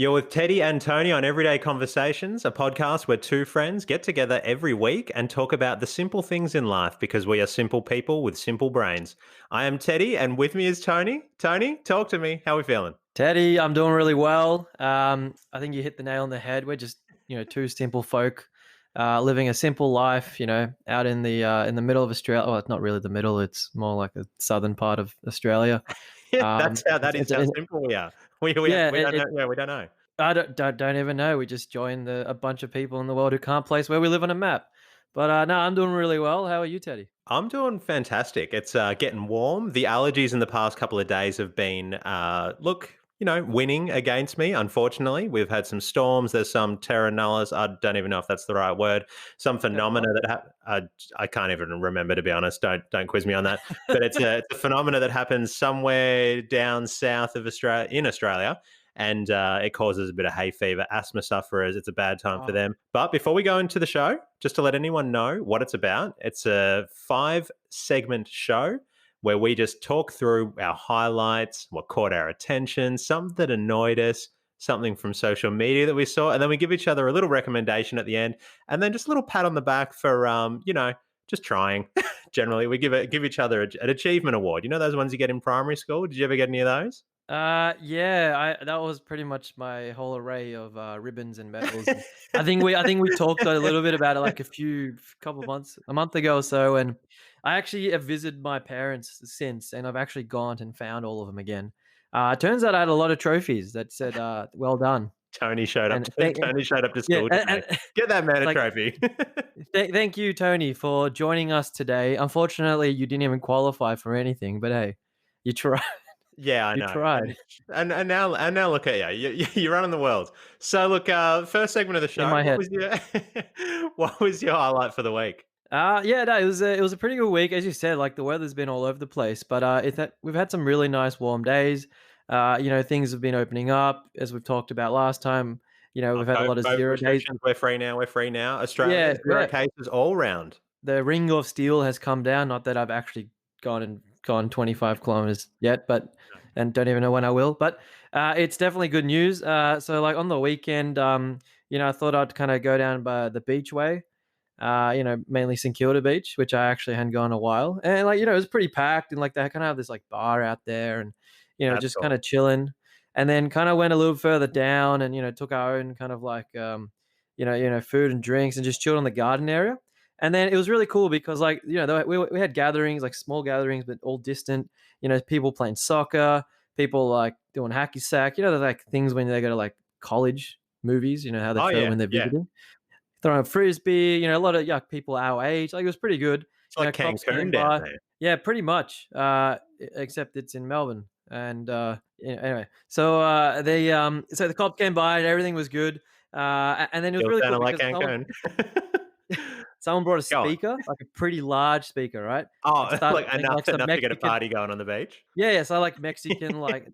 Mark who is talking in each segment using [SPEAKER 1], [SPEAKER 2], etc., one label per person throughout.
[SPEAKER 1] You're with Teddy and Tony on Everyday Conversations, a podcast where two friends get together every week and talk about the simple things in life because we are simple people with simple brains. I am Teddy and with me is Tony. Tony, talk to me. How are we feeling?
[SPEAKER 2] Teddy, I'm doing really well. I think you hit the nail on the head. We're just, two simple folk living a simple life, out in the middle of Australia. Well, it's not really the middle. It's more like the southern part of Australia.
[SPEAKER 1] Yeah,
[SPEAKER 2] Um,
[SPEAKER 1] that is how
[SPEAKER 2] it's
[SPEAKER 1] simple we are. We
[SPEAKER 2] yeah,
[SPEAKER 1] don't know. Yeah, we don't know.
[SPEAKER 2] I don't even know. We just joined a bunch of people in the world who can't place where we live on a map. But no, I'm doing really well. How are you, Teddy?
[SPEAKER 1] I'm doing fantastic. It's getting warm. The allergies in the past couple of days have been, winning against me, unfortunately. We've had some storms. There's some terra nullis. I don't even know if that's the right word. Some
[SPEAKER 2] Yeah,
[SPEAKER 1] phenomena
[SPEAKER 2] what?
[SPEAKER 1] I can't even remember, to be honest. Don't quiz me on that. But it's a phenomena that happens somewhere down south of Australia, in Australia. And it causes a bit of hay fever, asthma sufferers. It's a bad time for
[SPEAKER 2] Oh,
[SPEAKER 1] them. But before we go into the show, just to let anyone know what it's about, it's a 5 segment show where we just talk through our highlights, what caught our attention, something that annoyed us, something from social media that we saw, and then we give each other a little recommendation at the end, and then just a little pat on the back for just trying. Generally, we give each other an achievement award. You know those ones you get in primary school? Did you ever get any of those?
[SPEAKER 2] yeah, that was pretty much my whole array of ribbons and medals. And I think we talked a little bit about it like a month ago or so, and I actually have visited my parents since, and I've actually gone and found all of them again. It turns out I had a lot of trophies that said "Well done,"
[SPEAKER 1] Tony showed up.
[SPEAKER 2] and thank
[SPEAKER 1] Tony showed up to
[SPEAKER 2] yeah,
[SPEAKER 1] school today. Get that man a
[SPEAKER 2] like
[SPEAKER 1] trophy.
[SPEAKER 2] thank you, Tony, for joining us today. Unfortunately, you didn't even qualify for anything, but hey, you tried.
[SPEAKER 1] Yeah, I
[SPEAKER 2] You
[SPEAKER 1] know.
[SPEAKER 2] tried
[SPEAKER 1] And now look at you. You're running the world. So look, first segment of the
[SPEAKER 2] in
[SPEAKER 1] show.
[SPEAKER 2] my
[SPEAKER 1] What
[SPEAKER 2] head.
[SPEAKER 1] was your what was your highlight for the week?
[SPEAKER 2] Yeah, no, it was a pretty good week, as you said. Like the weather's been all over the place, but we've had some really nice warm days. Things have been opening up, as we've talked about last time. We've had a lot of
[SPEAKER 1] COVID
[SPEAKER 2] zero days.
[SPEAKER 1] restrictions. We're free now. We're free now. Australia
[SPEAKER 2] Yeah,
[SPEAKER 1] zero
[SPEAKER 2] yeah.
[SPEAKER 1] cases all round.
[SPEAKER 2] The ring of steel has come down. Not that I've actually gone 25 kilometers yet, but and don't even know when I will. But it's definitely good news. So like on the weekend, I thought I'd kind of go down by the beach way. Mainly St Kilda Beach, which I actually hadn't gone in a while. And like, it was pretty packed and like they kind of have this like bar out there and,
[SPEAKER 1] That's
[SPEAKER 2] just kind
[SPEAKER 1] cool.
[SPEAKER 2] of chilling. And then kind of went a little further down and, took our own kind of like, food and drinks and just chilled on the garden area. And then it was really cool because like, we had gatherings, like small gatherings, but all distant, people playing soccer, people like doing hacky sack, there's like things when they go to like college movies, how they
[SPEAKER 1] Oh
[SPEAKER 2] film
[SPEAKER 1] yeah,
[SPEAKER 2] when they're
[SPEAKER 1] yeah.
[SPEAKER 2] visiting throwing a frisbee, a lot of young people our age. Like it was pretty good.
[SPEAKER 1] It's like
[SPEAKER 2] Cops came
[SPEAKER 1] Cancun down
[SPEAKER 2] by.
[SPEAKER 1] there.
[SPEAKER 2] Yeah, pretty much. Except it's in Melbourne. And anyway, so so the cops came by and everything was good. And then it was
[SPEAKER 1] Still
[SPEAKER 2] really cool
[SPEAKER 1] sounding like
[SPEAKER 2] because
[SPEAKER 1] Cancun.
[SPEAKER 2] someone brought a
[SPEAKER 1] Go on.
[SPEAKER 2] speaker, like a pretty large speaker, right? And
[SPEAKER 1] Oh,
[SPEAKER 2] started
[SPEAKER 1] like
[SPEAKER 2] playing
[SPEAKER 1] enough
[SPEAKER 2] like some
[SPEAKER 1] enough to get a
[SPEAKER 2] Mexican.
[SPEAKER 1] party going on the beach.
[SPEAKER 2] Yeah, yeah. So like Mexican, like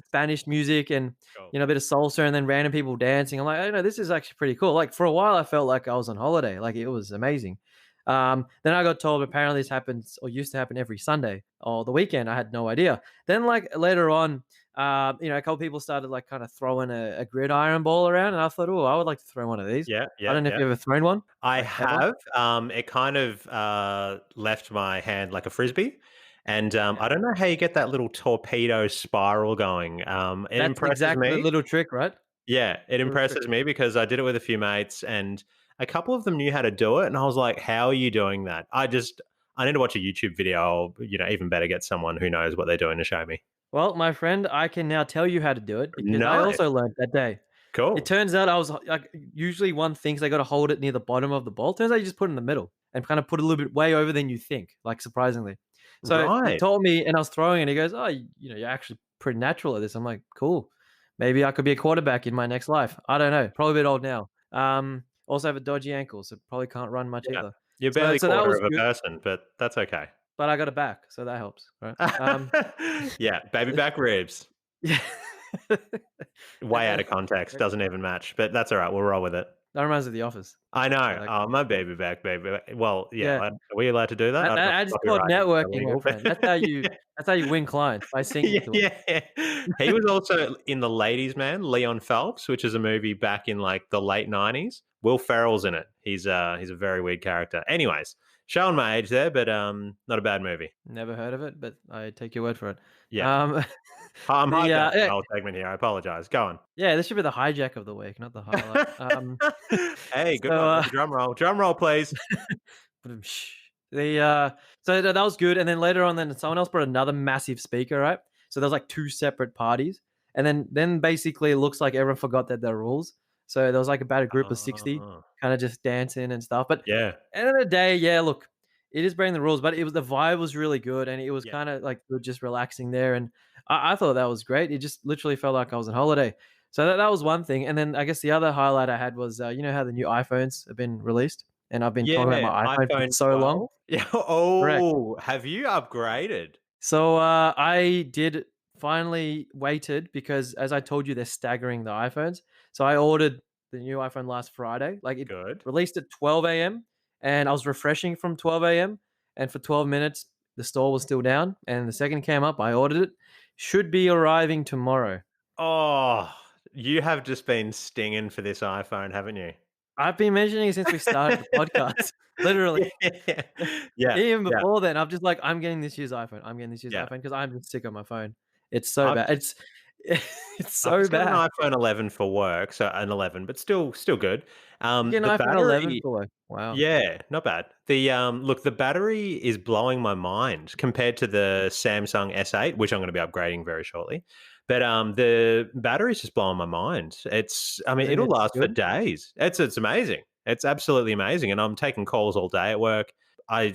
[SPEAKER 2] Spanish music, and
[SPEAKER 1] Cool.
[SPEAKER 2] a bit of salsa, and then random people dancing. I'm like, this is actually pretty cool. Like for a while, I felt like I was on holiday. Like it was amazing. Then I got told apparently this happens or used to happen every Sunday or the weekend. I had no idea. Then like later on, a couple people started like kind of throwing a gridiron ball around, and I thought, oh, I would like to throw one of these.
[SPEAKER 1] Yeah,
[SPEAKER 2] I
[SPEAKER 1] yeah,
[SPEAKER 2] don't know if
[SPEAKER 1] yeah.
[SPEAKER 2] you ever thrown one,
[SPEAKER 1] I
[SPEAKER 2] like ever.
[SPEAKER 1] have. It kind of left my hand like a frisbee, and
[SPEAKER 2] Yeah.
[SPEAKER 1] I don't know how you get that little torpedo spiral going. It
[SPEAKER 2] That's
[SPEAKER 1] impresses
[SPEAKER 2] exactly the
[SPEAKER 1] me.
[SPEAKER 2] little trick, right?
[SPEAKER 1] Yeah, it
[SPEAKER 2] Little trick.
[SPEAKER 1] impresses me because I did it with a few mates, and a couple of them knew how to do it, and I was like, "How are you doing that?" I need to watch a YouTube video, or even better, get someone who knows what they're doing to show me.
[SPEAKER 2] Well, my friend, I can now tell you how to do it because I
[SPEAKER 1] Nice,
[SPEAKER 2] also learned that day. It
[SPEAKER 1] cool,
[SPEAKER 2] turns out I was like, usually one thinks they got to hold it near the bottom of the ball. Turns out you just put it in the middle and kind of put a little bit way over than you think, like surprisingly. So he
[SPEAKER 1] right?
[SPEAKER 2] told me, and I was throwing, and he goes, "Oh, you're actually pretty natural at this." I'm like, "Cool, maybe I could be a quarterback in my next life." I don't know. Probably a bit old now. Also have a dodgy ankle, so probably can't run much
[SPEAKER 1] Yeah,
[SPEAKER 2] either.
[SPEAKER 1] you're
[SPEAKER 2] So
[SPEAKER 1] barely
[SPEAKER 2] so that
[SPEAKER 1] quarter
[SPEAKER 2] was
[SPEAKER 1] of a
[SPEAKER 2] good,
[SPEAKER 1] person, but that's okay.
[SPEAKER 2] but I got it back, so that helps, right?
[SPEAKER 1] Yeah, baby back ribs.
[SPEAKER 2] Yeah.
[SPEAKER 1] Way out of context, doesn't even match, but that's all right. We'll roll with it.
[SPEAKER 2] That reminds me of The Office.
[SPEAKER 1] I
[SPEAKER 2] Yeah,
[SPEAKER 1] know.
[SPEAKER 2] that
[SPEAKER 1] Oh,
[SPEAKER 2] kind
[SPEAKER 1] my
[SPEAKER 2] of thing.
[SPEAKER 1] baby back, baby. Well, yeah.
[SPEAKER 2] Yeah.
[SPEAKER 1] Are we allowed to do that? I don't know if
[SPEAKER 2] That is called
[SPEAKER 1] copyright is
[SPEAKER 2] networking, my
[SPEAKER 1] illegal, but
[SPEAKER 2] friend. That's how you win clients, by singing
[SPEAKER 1] yeah,
[SPEAKER 2] to 'em.
[SPEAKER 1] yeah, yeah. He was also in The Ladies' Man, Leon Phelps, which is a movie back in like the late 90s. Will Ferrell's in it. He's a very weird character. Anyways, showing my age there, but not a bad movie.
[SPEAKER 2] Never heard of it, but I take your word for it.
[SPEAKER 1] Yeah.
[SPEAKER 2] Um,
[SPEAKER 1] I'm
[SPEAKER 2] the,
[SPEAKER 1] hijacking the
[SPEAKER 2] yeah,
[SPEAKER 1] whole segment here. I apologize. Go on.
[SPEAKER 2] yeah, this should be the hijack of the week, not the highlight.
[SPEAKER 1] Hey, good
[SPEAKER 2] So,
[SPEAKER 1] one. With the drum roll. Drum roll, please.
[SPEAKER 2] Badum-sh. So that was good, and then later on, then someone else brought another massive speaker, right? So there's like two separate parties, and then basically it looks like everyone forgot that there are rules. So there was like about a group of 60,
[SPEAKER 1] Oh,
[SPEAKER 2] kind of just dancing and stuff. But
[SPEAKER 1] yeah.
[SPEAKER 2] end of the day, yeah, look, it is breaking the rules, but it was the vibe was really good, and it was
[SPEAKER 1] Yeah.
[SPEAKER 2] kind of like we were just relaxing there, and I thought that was great. It just literally felt like I was on holiday. So that was one thing, and then I guess the other highlight I had was you know how the new iPhones have been released, and I've been talking about
[SPEAKER 1] Yeah.
[SPEAKER 2] my iPhone for
[SPEAKER 1] iPhone
[SPEAKER 2] so long.
[SPEAKER 1] 12. Yeah.
[SPEAKER 2] Correct.
[SPEAKER 1] Oh, have you upgraded?
[SPEAKER 2] So I did finally waited because, as I told you, they're staggering the iPhones. So I ordered the new iPhone last Friday. Like it
[SPEAKER 1] Good.
[SPEAKER 2] released at 12 a.m. and I was refreshing from 12 a.m. and for 12 minutes the store was still down. And the second it came up, I ordered it. Should be arriving tomorrow.
[SPEAKER 1] Oh, you have just been stinging for this iPhone, haven't you?
[SPEAKER 2] I've been mentioning it since we started the podcast. Literally.
[SPEAKER 1] Yeah. Yeah.
[SPEAKER 2] Even
[SPEAKER 1] Yeah.
[SPEAKER 2] before then, I'm just like, I'm getting this year's iPhone. I'm getting this year's
[SPEAKER 1] Yeah.
[SPEAKER 2] iPhone because I'm just sick of my phone. It's so
[SPEAKER 1] I've
[SPEAKER 2] bad.
[SPEAKER 1] just
[SPEAKER 2] It's
[SPEAKER 1] I've
[SPEAKER 2] so
[SPEAKER 1] just got an
[SPEAKER 2] bad.
[SPEAKER 1] iPhone 11 for work, so an 11, but still good.
[SPEAKER 2] You get
[SPEAKER 1] The
[SPEAKER 2] an iPhone 11
[SPEAKER 1] battery,
[SPEAKER 2] for like wow.
[SPEAKER 1] yeah, not bad. Look, the battery is blowing my mind compared to the Samsung S8, which I'm gonna be upgrading very shortly. But, the battery's just blowing my mind. I mean,
[SPEAKER 2] As in
[SPEAKER 1] it'll
[SPEAKER 2] it's
[SPEAKER 1] last for
[SPEAKER 2] good?
[SPEAKER 1] days. It's amazing. It's absolutely amazing, and I'm taking calls all day at work. I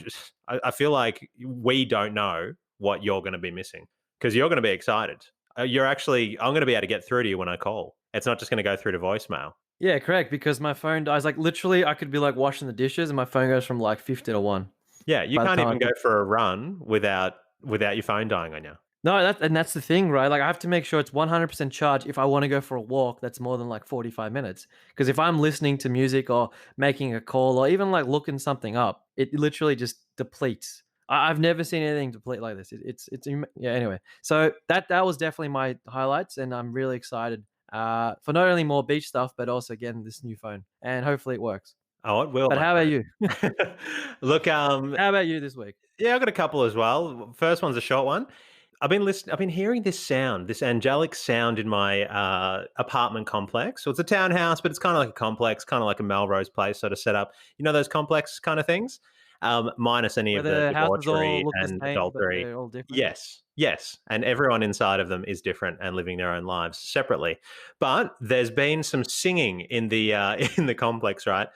[SPEAKER 1] feel like we don't know what you're gonna be missing because 'cause you're gonna be excited. I'm gonna be able to get through to you when I call. It's not just gonna go through to voicemail.
[SPEAKER 2] Yeah, correct, because my phone dies, like, literally, I could be, like, washing the dishes and my phone goes from, like, 50 to 1
[SPEAKER 1] Yeah, you
[SPEAKER 2] by the
[SPEAKER 1] can't
[SPEAKER 2] time I
[SPEAKER 1] even go
[SPEAKER 2] pick.
[SPEAKER 1] for a run without your phone dying on you.
[SPEAKER 2] No, that's the thing, right? Like, I have to make sure it's 100% charged if I wanna go for a walk that's more than, like, 45 minutes. Because if I'm listening to music or making a call or even, like, looking something up, it literally just depletes. I've never seen anything deplete like this. Yeah, anyway. So that was definitely my highlights, and I'm really excited, for not only more beach stuff, but also getting this new phone, and hopefully it works.
[SPEAKER 1] Oh, it will,
[SPEAKER 2] But
[SPEAKER 1] my
[SPEAKER 2] how about you?
[SPEAKER 1] friend. Look,
[SPEAKER 2] How about you this week?
[SPEAKER 1] yeah, I've got a couple as well. First one's a short one. I've been hearing this sound, this angelic sound in my apartment complex. So it's a townhouse, but it's kind of like a complex, kind of like a Melrose Place sort of setup. You know those complex kind of things, minus any
[SPEAKER 2] Where
[SPEAKER 1] of the
[SPEAKER 2] the houses all
[SPEAKER 1] debauchery
[SPEAKER 2] look the
[SPEAKER 1] and
[SPEAKER 2] same, but
[SPEAKER 1] adultery.
[SPEAKER 2] they're all different?
[SPEAKER 1] Yes, yes, and everyone inside of them is different and living their own lives separately. But there's been some singing in the in the complex, right?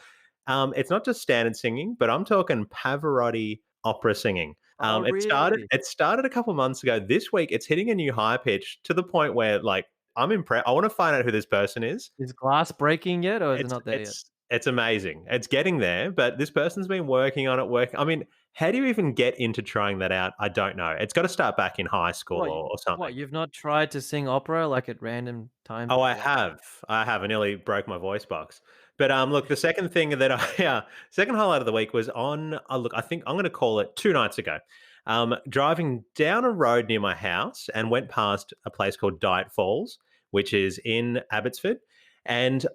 [SPEAKER 1] It's not just standard singing, but I'm talking Pavarotti opera singing.
[SPEAKER 2] Oh,
[SPEAKER 1] It started
[SPEAKER 2] really?
[SPEAKER 1] it started a couple months ago. This week, it's hitting a new high pitch to the point where, like, I'm impressed. I want to find out who this person is.
[SPEAKER 2] Is glass breaking yet, or is it
[SPEAKER 1] It's
[SPEAKER 2] not there yet?
[SPEAKER 1] it's it's amazing. It's getting there, but this person's been working on it. I mean, how do you even get into trying that out? I don't know. It's got to start back in high school
[SPEAKER 2] What
[SPEAKER 1] or
[SPEAKER 2] what,
[SPEAKER 1] something.
[SPEAKER 2] you've not tried to sing opera, like, at random times
[SPEAKER 1] Oh,
[SPEAKER 2] of
[SPEAKER 1] I
[SPEAKER 2] the day?
[SPEAKER 1] have. I have. I nearly broke my voice box. But look, the second thing that second highlight of the week was on. Look, I think I'm going to call it 2 nights ago. Driving down a road near my house and went past a place called Diet Falls, which is in Abbotsford. And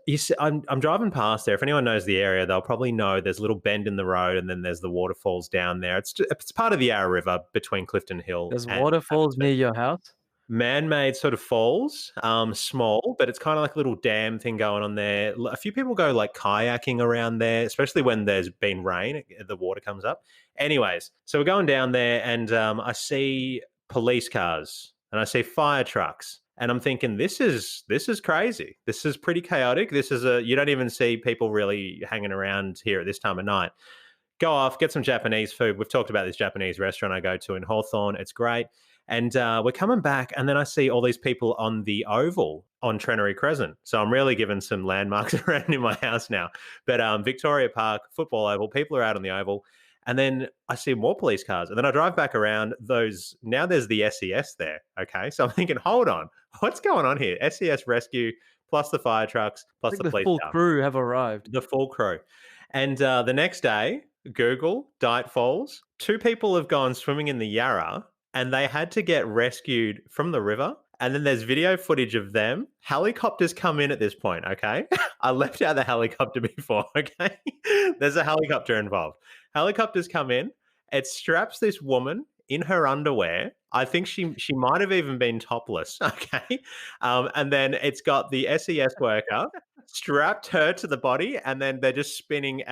[SPEAKER 1] I'm driving past there. If anyone knows the area, they'll probably know there's a little bend in the road, and then there's the waterfalls down there. It's part of the Yarra River between Clifton Hill
[SPEAKER 2] There's
[SPEAKER 1] and
[SPEAKER 2] waterfalls
[SPEAKER 1] Abbotsford.
[SPEAKER 2] near your house?
[SPEAKER 1] Man-made sort of falls, small, but it's kind of like a little dam thing going on there. A few people go like kayaking around there, especially when there's been rain. The water comes up. Anyways, so we're going down there, and I see police cars and I see fire trucks, and I'm thinking this is crazy. This is pretty chaotic. You don't even see people really hanging around here at this time of night. Go off, get some Japanese food. We've talked about this Japanese restaurant I go to in Hawthorne. It's great. And we're coming back, and then I see all these people on the Oval on Trenery Crescent. So I'm really giving some landmarks around in my house now. But Victoria Park, Football Oval, people are out on the Oval. And then I see more police cars. And then I drive back around those. Now there's the SES there. Okay. So I'm thinking, hold on, what's going on here? SES rescue, plus the fire trucks,
[SPEAKER 2] I
[SPEAKER 1] plus
[SPEAKER 2] think
[SPEAKER 1] the
[SPEAKER 2] the
[SPEAKER 1] police
[SPEAKER 2] full
[SPEAKER 1] car.
[SPEAKER 2] crew have arrived.
[SPEAKER 1] The full crew. And the next day, Google, Dight Falls, two people have gone swimming in the Yarra and they had to get rescued from the river. And then there's video footage of them. Helicopters come in at this point, okay? I left out the helicopter before, okay? There's a helicopter involved. Helicopters come in. It straps this woman in her underwear. I think she might have even been topless, okay? And then it's got the SES worker strapped her to the body, and then they're just spinning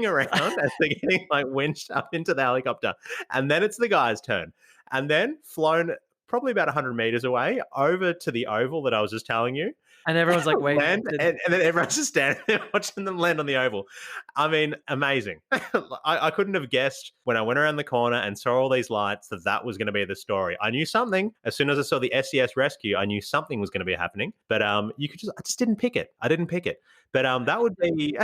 [SPEAKER 1] around as they're getting like winched up into the helicopter. And then it's the guy's turn. And then flown probably about 100 meters away over to the oval that I was just telling you.
[SPEAKER 2] And everyone's like, wait,
[SPEAKER 1] Land, and then everyone's just standing there watching them land on the oval. I mean, amazing. I couldn't have guessed when I went around the corner and saw all these lights that was going to be the story. I knew something as soon as I saw the SES rescue. I knew something was going to be happening, but I just didn't pick it. I didn't pick it. But that would be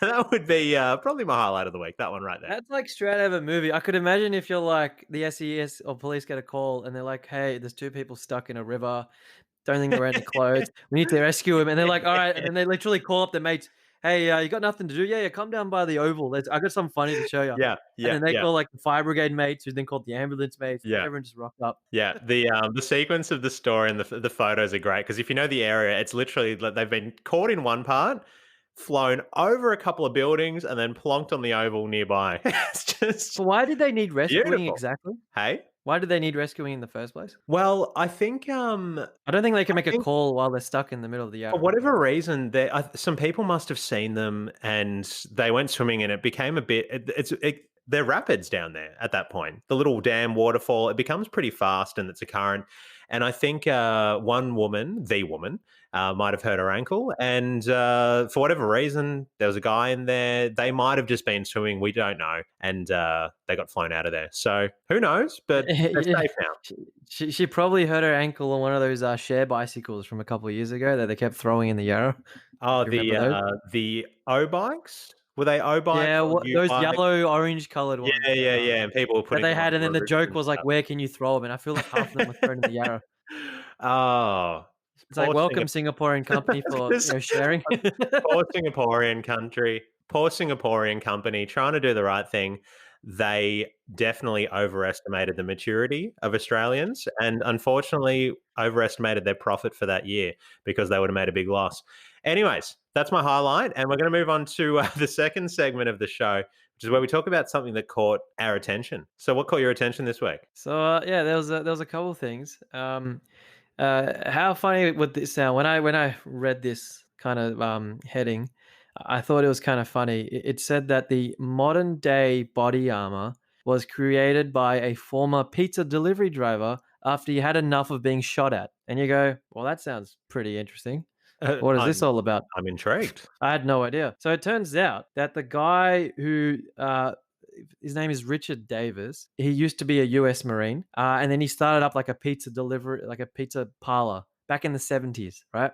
[SPEAKER 1] that would be probably my highlight of the week. That one right there.
[SPEAKER 2] that's like straight out of a movie. I could imagine if you're like the SES or police get a call and they're like, hey, there's two people stuck in a river. Don't think they're wearing any clothes. We need to rescue him. And they're like, all right. And then they literally call up their mates. Hey, you got nothing to do? Yeah, come down by the oval. I got something funny to show you.
[SPEAKER 1] Yeah,
[SPEAKER 2] And
[SPEAKER 1] yeah,
[SPEAKER 2] then they
[SPEAKER 1] yeah.
[SPEAKER 2] call like the fire brigade mates, who then called the ambulance mates. And
[SPEAKER 1] Yeah.
[SPEAKER 2] everyone just rocked up.
[SPEAKER 1] Yeah, the sequence of the story and the photos are great because if you know the area, it's literally like they've been caught in one part, flown over a couple of buildings, and then plonked on the oval nearby. It's just
[SPEAKER 2] But why did they need rescuing
[SPEAKER 1] beautiful.
[SPEAKER 2] exactly?
[SPEAKER 1] Hey,
[SPEAKER 2] Why did they need rescuing in the first place?
[SPEAKER 1] well, I think
[SPEAKER 2] I don't think they can make a call while they're stuck in the middle of the
[SPEAKER 1] for
[SPEAKER 2] Yarra.
[SPEAKER 1] whatever reason, some people must have seen them and they went swimming, and it became a bit. They're rapids down there at that point. The little dam waterfall, it becomes pretty fast, and it's a current. And I think one woman, the woman, might have hurt her ankle, and for whatever reason, there was a guy in there. They might have just been swimming. We don't know, and they got flown out of there. So who knows? But they're safe now.
[SPEAKER 2] She probably hurt her ankle on one of those share bicycles from a couple of years ago that they kept throwing in the Yarra.
[SPEAKER 1] Oh,
[SPEAKER 2] You remember those?
[SPEAKER 1] the O bikes, were they O bikes
[SPEAKER 2] Yeah,
[SPEAKER 1] or
[SPEAKER 2] what
[SPEAKER 1] U
[SPEAKER 2] those
[SPEAKER 1] bikes?
[SPEAKER 2] yellow, orange colored ones
[SPEAKER 1] Yeah, yeah, yeah. And people were
[SPEAKER 2] that
[SPEAKER 1] putting
[SPEAKER 2] they
[SPEAKER 1] them
[SPEAKER 2] had,
[SPEAKER 1] onto
[SPEAKER 2] and then
[SPEAKER 1] the
[SPEAKER 2] the
[SPEAKER 1] roofs
[SPEAKER 2] joke
[SPEAKER 1] and
[SPEAKER 2] was like,
[SPEAKER 1] stuff.
[SPEAKER 2] "Where can you throw them?" And I feel like half of them were thrown in the Yarra.
[SPEAKER 1] Oh,
[SPEAKER 2] It's like,
[SPEAKER 1] poor
[SPEAKER 2] "Welcome,
[SPEAKER 1] Singapore.
[SPEAKER 2] Singaporean company for, sharing."
[SPEAKER 1] Poor Singaporean country, poor Singaporean company trying to do the right thing. They definitely overestimated the maturity of Australians and unfortunately overestimated their profit for that year because they would have made a big loss. Anyways, that's my highlight. And we're going to move on to the second segment of the show, which is where we talk about something that caught our attention. So, what caught your attention this week?
[SPEAKER 2] So, yeah, there was a couple of things. How funny would this sound? When I read this kind of heading, I thought it was kind of funny. It said that the modern day body armor was created by a former pizza delivery driver after he had enough of being shot at. And you go, well, that sounds pretty interesting.
[SPEAKER 1] Uh,
[SPEAKER 2] What is this
[SPEAKER 1] I'm,
[SPEAKER 2] all about?
[SPEAKER 1] I'm intrigued.
[SPEAKER 2] I had no idea. So it turns out that the guy who his name is Richard Davis. He used to be a U.S. Marine, and then he started up like a pizza delivery, like a pizza parlor back in the 70s, right?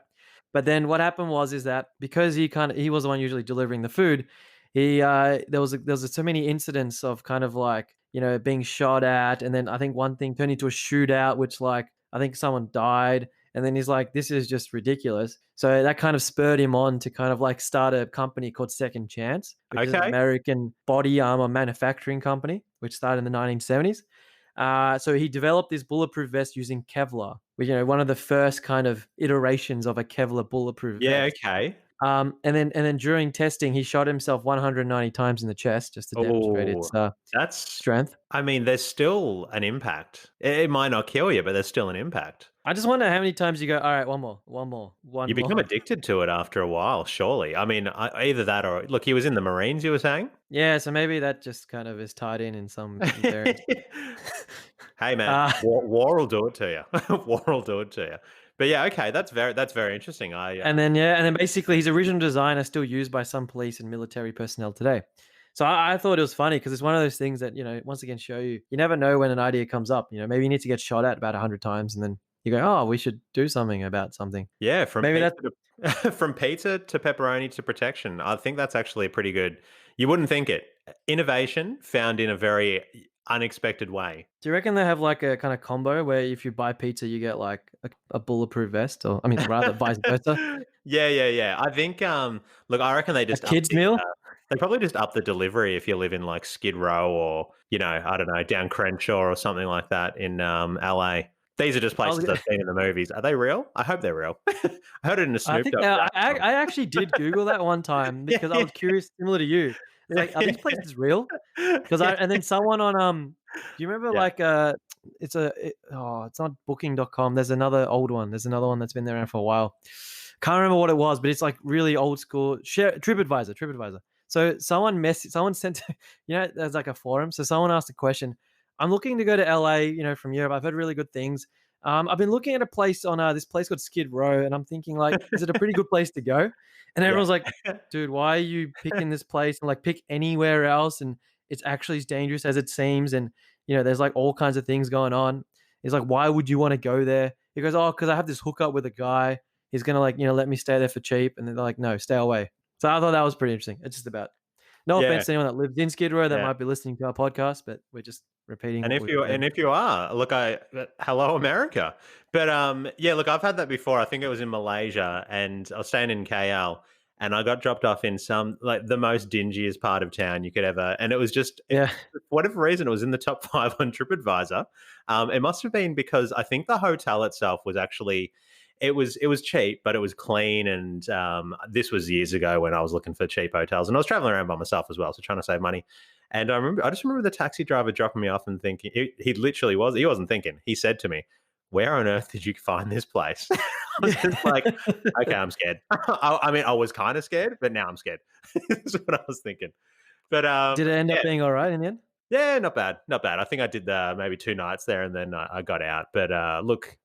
[SPEAKER 2] But then what happened is that because he was the one usually delivering the food, there was so many incidents of kind of like being shot at, and then I think one thing turned into a shootout, which like I think someone died. And then he's like, this is just ridiculous. So that kind of spurred him on to kind of like start a company called Second Chance, which is an
[SPEAKER 1] Okay.
[SPEAKER 2] American body armor manufacturing company, which started in the 1970s. So he developed this bulletproof vest using Kevlar, which, one of the first kind of iterations of a Kevlar bulletproof
[SPEAKER 1] Yeah,
[SPEAKER 2] vest.
[SPEAKER 1] okay.
[SPEAKER 2] And then during testing, he shot himself 190 times in the chest just to demonstrate its
[SPEAKER 1] Oh, that's
[SPEAKER 2] strength.
[SPEAKER 1] I mean, there's still an impact. It might not kill you, but there's still an impact.
[SPEAKER 2] I just wonder how many times you go, all right, one more,
[SPEAKER 1] You
[SPEAKER 2] one
[SPEAKER 1] become
[SPEAKER 2] more.
[SPEAKER 1] addicted to it after a while, surely. I mean, either that or look, he was in the Marines, you were saying?
[SPEAKER 2] Yeah, so maybe that just kind of is tied in some variants.
[SPEAKER 1] Hey, man,
[SPEAKER 2] Uh,
[SPEAKER 1] war will do it to you. War will do it to you. But yeah, okay, that's very interesting.
[SPEAKER 2] and then basically his original design is still used by some police and military personnel today. So I thought it was funny because it's one of those things that, once again show you never know when an idea comes up. Maybe you need to get shot at about 100 times and then you go, oh, we should do something about something.
[SPEAKER 1] Yeah, from
[SPEAKER 2] Maybe
[SPEAKER 1] pizza
[SPEAKER 2] that's
[SPEAKER 1] from pizza to pepperoni to protection. I think that's actually pretty good. You wouldn't think it. Innovation found in a very unexpected way.
[SPEAKER 2] Do you reckon they have like a kind of combo where if you buy pizza, you get like a bulletproof vest, or I mean, rather vice versa,
[SPEAKER 1] Yeah. I think, look, I reckon
[SPEAKER 2] a kids meal?
[SPEAKER 1] they probably just up the delivery if you live in like Skid Row or, I don't know, down Crenshaw or something like that in LA. These are just
[SPEAKER 2] I was,
[SPEAKER 1] places I've seen in the movies. Are they real? I hope they're real. I heard it in a
[SPEAKER 2] I
[SPEAKER 1] Snoop
[SPEAKER 2] think
[SPEAKER 1] Dogg rap song.
[SPEAKER 2] I actually did Google that one time because I
[SPEAKER 1] Yeah,
[SPEAKER 2] was curious, similar to you. It's
[SPEAKER 1] yeah,
[SPEAKER 2] like, are these places real? Because
[SPEAKER 1] yeah,
[SPEAKER 2] I and then someone on do you remember
[SPEAKER 1] yeah.
[SPEAKER 2] like it's not booking.com. There's another old one. There's another one that's been there for a while. Can't remember what it was, but it's like really old school. Share TripAdvisor. So someone sent there's like a forum. So someone asked a question. I'm looking to go to LA, from Europe. I've heard really good things. I've been looking at a place on this place called Skid Row, and I'm thinking like, is it a pretty good place to go? And
[SPEAKER 1] Yeah.
[SPEAKER 2] everyone's like, dude, why are you picking this place and like pick anywhere else? And it's actually as dangerous as it seems. And there's like all kinds of things going on. He's like, why would you want to go there? He goes, oh, because I have this hookup with a guy. He's gonna like, let me stay there for cheap. And then they're like, no, stay away. So I thought that was pretty interesting. It's just about no
[SPEAKER 1] Yeah,
[SPEAKER 2] offense to anyone that lives in Skid Row that
[SPEAKER 1] yeah.
[SPEAKER 2] might be listening to our podcast, but we're just repeating
[SPEAKER 1] And
[SPEAKER 2] what
[SPEAKER 1] if
[SPEAKER 2] we've
[SPEAKER 1] you
[SPEAKER 2] heard.
[SPEAKER 1] and if you are, look, hello America. But yeah, look, I've had that before. I think it was in Malaysia, and I was staying in KL, and I got dropped off in some like the most dingiest part of town you could ever. And it was just
[SPEAKER 2] Yeah.
[SPEAKER 1] for whatever reason, it was in the top 5 on TripAdvisor. It must have been because I think the hotel itself was actually. It was cheap, but it was clean, and this was years ago when I was looking for cheap hotels, and I was traveling around by myself as well, so trying to save money. And I just remember the taxi driver dropping me off and thinking, he literally he wasn't thinking. He said to me, "Where on earth did you find this place?" I was just like, "Okay, I'm scared." I mean, I was kind of scared, but now I'm scared. That's what I was thinking. But
[SPEAKER 2] Did it end up
[SPEAKER 1] yeah,
[SPEAKER 2] being all right in the end?
[SPEAKER 1] yeah, not bad, not bad. I think I did maybe 2 nights there, and then I got out. But look,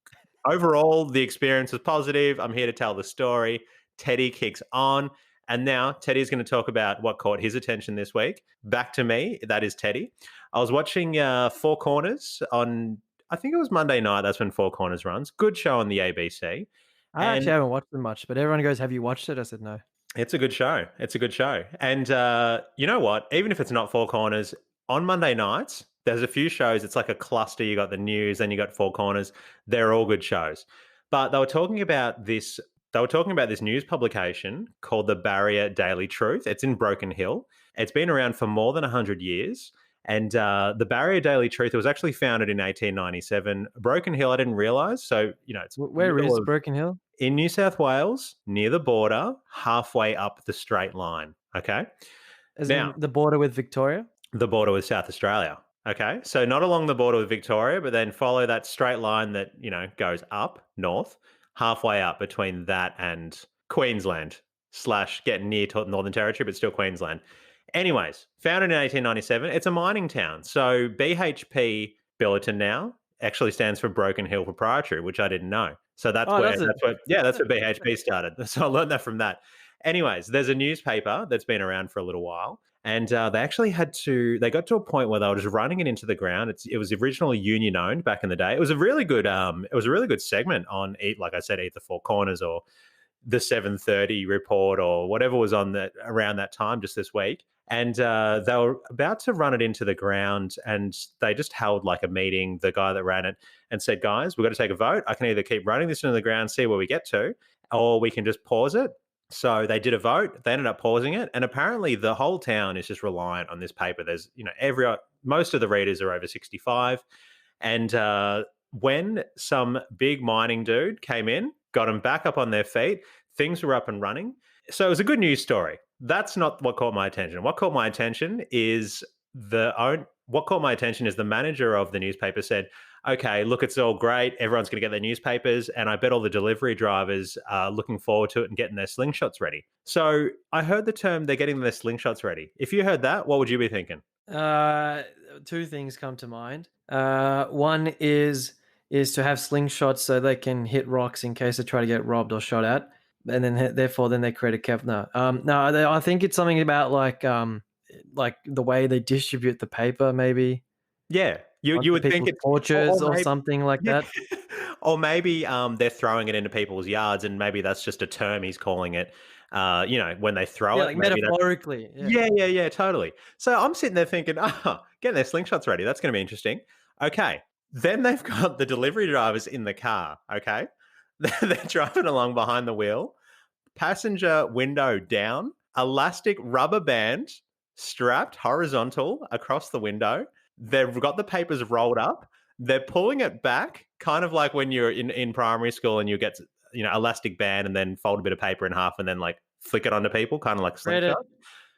[SPEAKER 1] overall, the experience was positive. I'm here to tell the story. Teddy kicks on. And now Teddy's going to talk about what caught his attention this week. Back to me. That is Teddy. I was watching Four Corners on, I think it was Monday night. That's when Four Corners runs. Good show on the ABC.
[SPEAKER 2] I actually
[SPEAKER 1] And
[SPEAKER 2] haven't watched it much, but everyone goes, "Have you watched it?" I said no.
[SPEAKER 1] it's a good show. It's a good show. And you know what? Even if it's not Four Corners, on Monday nights, there's a few shows. It's like a cluster. You got the news, then you got Four Corners. They're all good shows. But they were talking about this. They were talking about this news publication called the Barrier Daily Truth. It's in Broken Hill. It's been around for more than 100 years. And the Barrier Daily Truth, it was actually founded in 1897. Broken Hill, I didn't realize. So, it's
[SPEAKER 2] Where
[SPEAKER 1] middle
[SPEAKER 2] is
[SPEAKER 1] of
[SPEAKER 2] Broken Hill?
[SPEAKER 1] in New South Wales, near the border, halfway up the straight line. Okay.
[SPEAKER 2] As
[SPEAKER 1] Now,
[SPEAKER 2] in the border with Victoria?
[SPEAKER 1] the border with South Australia. Okay. So not along the border with Victoria, but then follow that straight line that, goes up north, halfway up between that and Queensland slash getting near to Northern Territory, but still Queensland. Anyways, founded in 1897. It's a mining town. So BHP Billiton now actually stands for Broken Hill Proprietary, which I didn't know. So
[SPEAKER 2] Oh, does it?
[SPEAKER 1] that's where BHP started. So I learned that from that. Anyways, there's a newspaper that's been around for a little while, and they actually they got to a point where they were just running it into the ground. It was originally union owned back in the day. It was a really good segment on like I said, either Four Corners or the 7:30 report or whatever was on that around that time just this week. And they were about to run it into the ground, and they just held like a meeting, the guy that ran it, and said, guys, we've got to take a vote. I can either keep running this into the ground, see where we get to, or we can just pause it. So they did a vote. They ended up pausing it, and apparently the whole town is just reliant on this paper. There's, most of the readers are over 65, and when some big mining dude came in, got them back up on their feet, things were up and running. So it was a good news story. That's not what caught my attention. What caught my attention is the manager of the newspaper said, okay, look, it's all great. Everyone's going to get their newspapers. And I bet all the delivery drivers are looking forward to it and getting their slingshots ready. So I heard the term they're getting their slingshots ready. If you heard that, what would you be thinking?
[SPEAKER 2] Two things come to mind. One is to have slingshots so they can hit rocks in case they try to get robbed or shot at, and then therefore they create a Kevlar. No, I think it's something about like the way they distribute the paper, maybe
[SPEAKER 1] Yeah, you
[SPEAKER 2] onto
[SPEAKER 1] would think
[SPEAKER 2] people's
[SPEAKER 1] it's
[SPEAKER 2] porches or
[SPEAKER 1] maybe,
[SPEAKER 2] something like
[SPEAKER 1] yeah.
[SPEAKER 2] that.
[SPEAKER 1] Or maybe they're throwing it into people's yards, and maybe that's just a term he's calling it. When they throw
[SPEAKER 2] Yeah,
[SPEAKER 1] it,
[SPEAKER 2] like
[SPEAKER 1] maybe that's
[SPEAKER 2] metaphorically. Yeah.
[SPEAKER 1] yeah, totally. So I'm sitting there thinking, getting their slingshots ready. That's going to be interesting. Okay. Then they've got the delivery drivers in the car. Okay. They're driving along behind the wheel, passenger window down, elastic rubber band strapped horizontal across the window. They've got the papers rolled up. They're pulling it back, kind of like when you're in primary school and you get, elastic band and then fold a bit of paper in half and then like flick it onto people, kind of like a
[SPEAKER 2] Read
[SPEAKER 1] slingshot.
[SPEAKER 2] it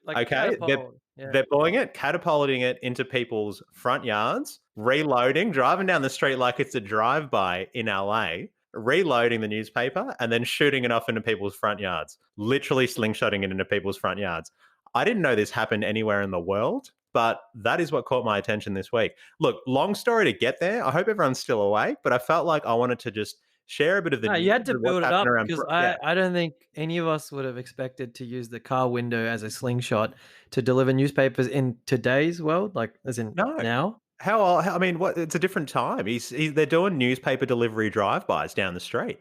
[SPEAKER 2] like
[SPEAKER 1] Okay,
[SPEAKER 2] catapult. Yeah.
[SPEAKER 1] they're pulling it, catapulting it into people's front yards, reloading, driving down the street like it's a drive-by in LA, reloading the newspaper, and then shooting it off into people's front yards. Literally slingshotting it into people's front yards. I didn't know this happened anywhere in the world, but that is what caught my attention this week. Look, long story to get there. I hope everyone's still awake, but I felt like I wanted to just share a bit of the
[SPEAKER 2] No, you
[SPEAKER 1] news
[SPEAKER 2] had to
[SPEAKER 1] of what's
[SPEAKER 2] build it
[SPEAKER 1] happening
[SPEAKER 2] up
[SPEAKER 1] around.
[SPEAKER 2] because
[SPEAKER 1] Yeah,
[SPEAKER 2] I don't think any of us would have expected to use the car window as a slingshot to deliver newspapers in today's world, like as in
[SPEAKER 1] no.
[SPEAKER 2] now.
[SPEAKER 1] I mean, what? It's a different time. They're doing newspaper delivery drive-bys down the street.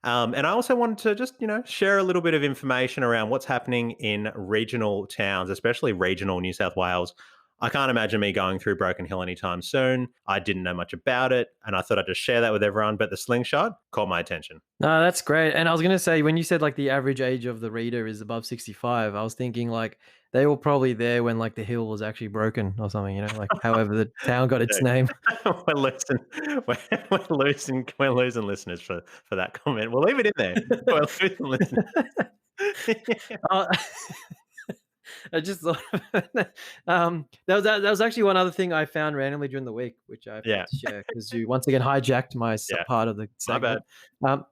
[SPEAKER 1] And I also wanted to just, share a little bit of information around what's happening in regional towns, especially regional New South Wales. I can't imagine me going through Broken Hill anytime soon. I didn't know much about it, and I thought I'd just share that with everyone. But the slingshot caught my attention.
[SPEAKER 2] No, that's great. And I was gonna say when you said like the average age of the reader is above 65, I was thinking like they were probably there when like the hill was actually broken or something, like however the town got its
[SPEAKER 1] Dude,
[SPEAKER 2] name.
[SPEAKER 1] we're losing, we're, we're losing listeners for that comment. We'll leave it in there. We're losing listeners.
[SPEAKER 2] Uh, I just thought that was actually one other thing I found randomly during the week, which I
[SPEAKER 1] Yeah,
[SPEAKER 2] forgot to share because you once again hijacked my
[SPEAKER 1] yeah.
[SPEAKER 2] part of the
[SPEAKER 1] My bad.
[SPEAKER 2] segment.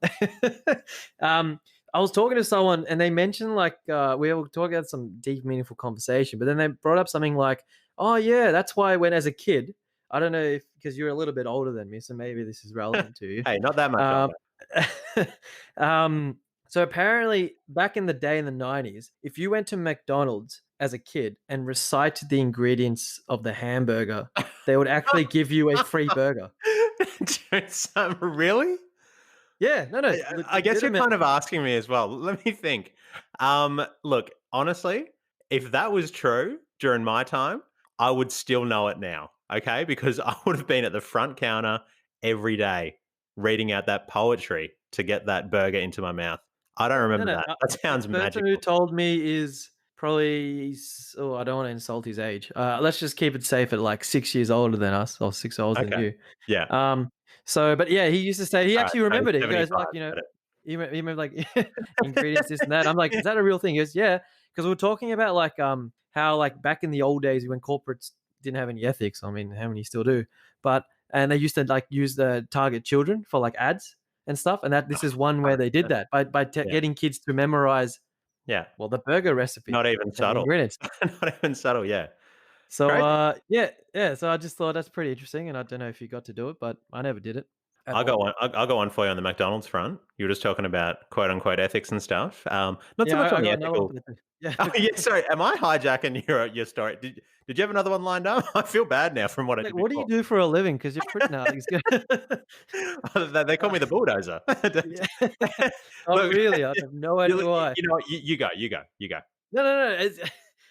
[SPEAKER 2] Um, I was talking to someone and they mentioned like we were talking about some deep, meaningful conversation, but then they brought up something like, "Oh yeah, that's why when as a kid, I don't know if because you're a little bit older than me, so maybe this is relevant to you."
[SPEAKER 1] Hey, not that much
[SPEAKER 2] Um,
[SPEAKER 1] older.
[SPEAKER 2] so apparently, back in the day in the 90s, if you went to McDonald's as a kid and recited the ingredients of the hamburger, they would actually give you a free burger.
[SPEAKER 1] Dude, really?
[SPEAKER 2] Yeah, no, no,
[SPEAKER 1] I guess you're kind of
[SPEAKER 2] legitimately.
[SPEAKER 1] asking me as well. Let me think. Look, honestly, if that was true during my time, I would still know it now. Okay, because I would have been at the front counter every day reading out that poetry to get that burger into my mouth. I don't
[SPEAKER 2] No,
[SPEAKER 1] remember
[SPEAKER 2] no.
[SPEAKER 1] that. That
[SPEAKER 2] The
[SPEAKER 1] sounds
[SPEAKER 2] person who
[SPEAKER 1] magical.
[SPEAKER 2] told me is probably. Oh, I don't want to insult his age. Let's just keep it safe at like 6 years older than us, or 6 older than
[SPEAKER 1] Okay.
[SPEAKER 2] you.
[SPEAKER 1] Yeah.
[SPEAKER 2] Um. So, but yeah, he used to say he
[SPEAKER 1] All right.
[SPEAKER 2] actually
[SPEAKER 1] So
[SPEAKER 2] remembered it. He goes
[SPEAKER 1] 75.
[SPEAKER 2] like,
[SPEAKER 1] Got
[SPEAKER 2] he remember like ingredients this and that. I'm like,
[SPEAKER 1] it.
[SPEAKER 2] is that a real thing? He goes, yeah, because we are talking about like how like back in the old days when corporates didn't have any ethics. I mean, how many still do? But and they used to like use the target children for like ads and stuff. And that this is one where they did
[SPEAKER 1] 100%.
[SPEAKER 2] that by
[SPEAKER 1] Yeah.
[SPEAKER 2] getting kids to memorize
[SPEAKER 1] Yeah.
[SPEAKER 2] well the burger recipe
[SPEAKER 1] Not even
[SPEAKER 2] and the
[SPEAKER 1] subtle.
[SPEAKER 2] ingredients.
[SPEAKER 1] Not even subtle. Yeah.
[SPEAKER 2] So
[SPEAKER 1] Crazy.
[SPEAKER 2] yeah, yeah. So I just thought that's pretty interesting, and I don't know if you got to do it, but I never did it at
[SPEAKER 1] I got
[SPEAKER 2] all.
[SPEAKER 1] one. I got one for you on the McDonald's front. You were just talking about quote unquote ethics and stuff. Not so
[SPEAKER 2] Yeah,
[SPEAKER 1] much on
[SPEAKER 2] I
[SPEAKER 1] the
[SPEAKER 2] got another one
[SPEAKER 1] ethical.
[SPEAKER 2] for the yeah.
[SPEAKER 1] Oh yeah, sorry. Am I hijacking your story? Did you have another one lined up? I feel bad now from what I
[SPEAKER 2] Like,
[SPEAKER 1] did
[SPEAKER 2] what do you
[SPEAKER 1] before.
[SPEAKER 2] do for a living? Because you're pretty no, he's good.
[SPEAKER 1] They call me the bulldozer.
[SPEAKER 2] Yeah. Oh,
[SPEAKER 1] Look,
[SPEAKER 2] really? I have no
[SPEAKER 1] you,
[SPEAKER 2] idea why.
[SPEAKER 1] you know what? You go. You go. You go.
[SPEAKER 2] No, no, no. It's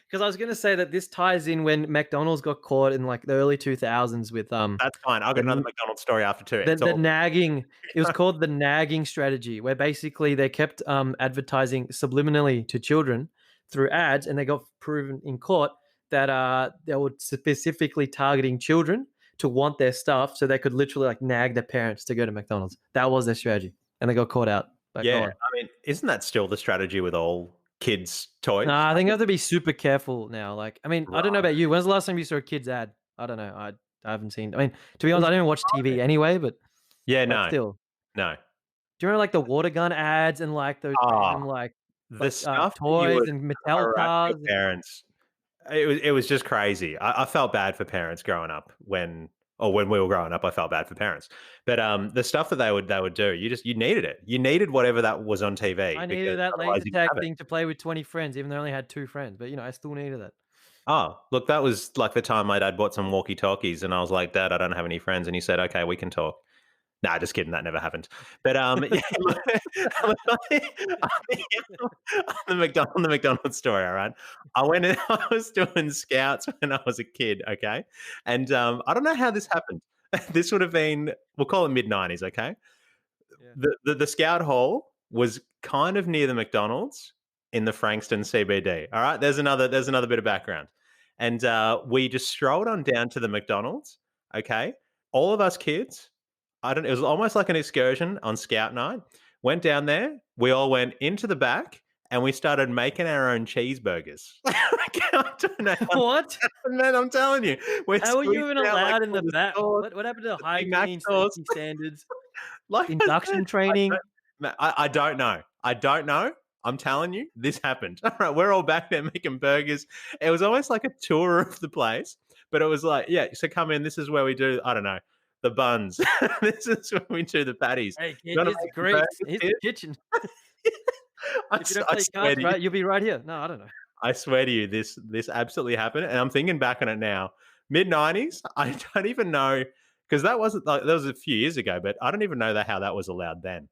[SPEAKER 2] because I was gonna say that this ties in when McDonald's got caught in like the early 2000s with
[SPEAKER 1] That's fine. I've got another
[SPEAKER 2] the
[SPEAKER 1] McDonald's story after too.
[SPEAKER 2] the
[SPEAKER 1] It's
[SPEAKER 2] the
[SPEAKER 1] all.
[SPEAKER 2] nagging. It was called the nagging strategy, where basically they kept advertising subliminally to children through ads, and they got proven in court that they were specifically targeting children to want their stuff, so they could literally like nag their parents to go to McDonald's. That was their strategy, and they got caught out. But go
[SPEAKER 1] Yeah,
[SPEAKER 2] on.
[SPEAKER 1] I mean, isn't that still the strategy with all kids' toys?
[SPEAKER 2] Nah, I
[SPEAKER 1] I
[SPEAKER 2] think you
[SPEAKER 1] think
[SPEAKER 2] have to be super careful now. Like, I mean, I don't know
[SPEAKER 1] right.
[SPEAKER 2] about you. When's the last time you saw a kid's ad? I don't know. I haven't seen. I mean, to be honest,
[SPEAKER 1] Is
[SPEAKER 2] I don't even watch TV
[SPEAKER 1] it?
[SPEAKER 2] anyway.
[SPEAKER 1] Yeah,
[SPEAKER 2] But
[SPEAKER 1] no,
[SPEAKER 2] still,
[SPEAKER 1] no.
[SPEAKER 2] do you remember like the water gun ads and like those
[SPEAKER 1] Ah,
[SPEAKER 2] random like
[SPEAKER 1] the stuff that you
[SPEAKER 2] toys
[SPEAKER 1] would
[SPEAKER 2] and Mattel
[SPEAKER 1] harass your
[SPEAKER 2] cars?
[SPEAKER 1] parents. It was just crazy. I felt bad for parents growing up when we were growing up. I felt bad for parents, but the stuff that they would do, you needed it. You needed whatever that was on TV
[SPEAKER 2] I
[SPEAKER 1] because
[SPEAKER 2] needed that
[SPEAKER 1] otherwise
[SPEAKER 2] laser
[SPEAKER 1] you didn't
[SPEAKER 2] tag
[SPEAKER 1] have it.
[SPEAKER 2] thing to play with 20 friends, even though I only had 2 friends. But I still needed that.
[SPEAKER 1] Oh, look, that was like the time my dad bought some walkie talkies, and I was like, Dad, I don't have any friends, and he said, Okay, we can talk. Nah, just kidding. That never happened. But yeah, on on the McDonald's story. All right, I went in. I was doing scouts when I was a kid. Okay, and I don't know how this happened. This would have been, we'll call it mid-90s. Okay,
[SPEAKER 2] Yeah.
[SPEAKER 1] the scout hall was kind of near the McDonald's in the Frankston CBD. All right, there's another bit of background, and we just strolled on down to the McDonald's. Okay, all of us kids. I don't. It was almost like an excursion on Scout night. Went down there. We all went into the back and we started making our own cheeseburgers. I don't know how that
[SPEAKER 2] What?
[SPEAKER 1] happened, man. I'm telling you, we're
[SPEAKER 2] How are you
[SPEAKER 1] squeezing
[SPEAKER 2] even
[SPEAKER 1] out like
[SPEAKER 2] allowed in
[SPEAKER 1] all
[SPEAKER 2] the
[SPEAKER 1] the
[SPEAKER 2] back?
[SPEAKER 1] sauce,
[SPEAKER 2] What happened to
[SPEAKER 1] Big Mac
[SPEAKER 2] hygiene,
[SPEAKER 1] sauce.
[SPEAKER 2] safety standards,
[SPEAKER 1] Like I said,
[SPEAKER 2] induction training?
[SPEAKER 1] I don't know. I don't know. I'm telling you, this happened. All right, we're all back there making burgers. It was almost like a tour of the place, but it was like, yeah, so come in. This is where we do, I don't know, the buns. This is where we do the patties.
[SPEAKER 2] Hey,
[SPEAKER 1] You
[SPEAKER 2] kid,
[SPEAKER 1] want to
[SPEAKER 2] here's the
[SPEAKER 1] make some
[SPEAKER 2] grease.
[SPEAKER 1] burgers,
[SPEAKER 2] Here's the
[SPEAKER 1] kid?
[SPEAKER 2] kitchen. If you don't
[SPEAKER 1] I
[SPEAKER 2] play
[SPEAKER 1] swear
[SPEAKER 2] cards
[SPEAKER 1] to you,
[SPEAKER 2] right, you'll be right here. No, I don't know.
[SPEAKER 1] I swear to you, this absolutely happened. And I'm thinking back on it now. Mid 90s, I don't even know, because that wasn't like that was a few years ago, but I don't even know how that was allowed then.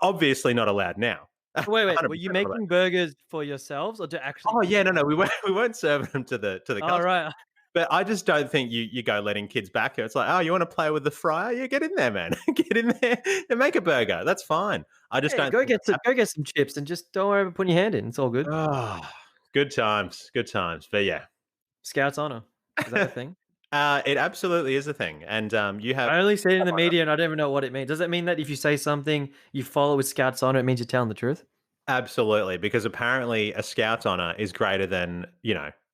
[SPEAKER 1] Obviously not allowed now.
[SPEAKER 2] Wait.
[SPEAKER 1] 100%
[SPEAKER 2] Were you
[SPEAKER 1] not allowed.
[SPEAKER 2] making burgers for yourselves or to actually
[SPEAKER 1] Oh
[SPEAKER 2] eat
[SPEAKER 1] yeah, no,
[SPEAKER 2] them?
[SPEAKER 1] no, we weren't serving them to the
[SPEAKER 2] All
[SPEAKER 1] customers.
[SPEAKER 2] right.
[SPEAKER 1] But I just don't think you go letting kids back here. It's like, oh, you want to play with the fryer? Yeah, get in there, man. Get in there and make a burger. That's fine. I just
[SPEAKER 2] Hey,
[SPEAKER 1] don't think that
[SPEAKER 2] go get some chips and just don't worry about putting your hand in. It's all good.
[SPEAKER 1] happened. Oh, good times, good times. But yeah,
[SPEAKER 2] Scouts honor. Is that a thing?
[SPEAKER 1] it absolutely is a thing. And you have
[SPEAKER 2] I only see it in the media and I don't even know what it means. Does that mean that if you say something, you follow with Scouts honor, it means you're telling the truth?
[SPEAKER 1] absolutely, because apparently a Scout's honor is greater than,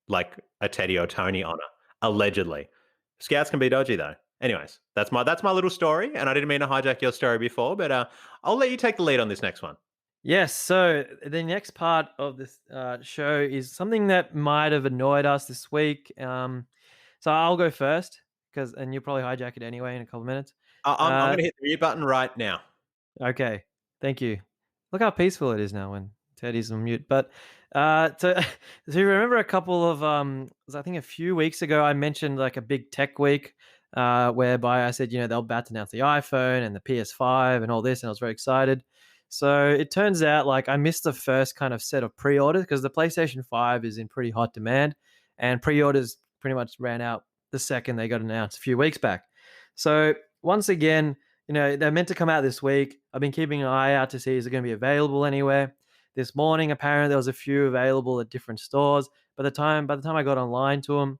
[SPEAKER 1] like a Teddy or Tony honor, allegedly. Scouts can be dodgy though. Anyways, that's my little story, and I didn't mean to hijack your story before, but I'll let you take the lead on this next one.
[SPEAKER 2] Yes. So the next part of this show is something that might have annoyed us this week. So I'll go first and you'll probably hijack it anyway in a couple of minutes.
[SPEAKER 1] I'm
[SPEAKER 2] Uh,
[SPEAKER 1] going to hit the mute button right now.
[SPEAKER 2] okay. Thank you. Look how peaceful it is now when Teddy's on mute. But so, so you remember a couple of I think a few weeks ago I mentioned like a big tech week whereby I said they'll about to announce the iPhone and the PS5 and all this, and I was very excited. So it turns out like I missed the first kind of set of pre-orders because the PlayStation 5 is in pretty hot demand, and pre-orders pretty much ran out the second they got announced a few weeks back. So once again, they're meant to come out this week. I've been keeping an eye out to see is it going to be available anywhere. This morning, apparently, there was a few available at different stores. By the time I got online to them,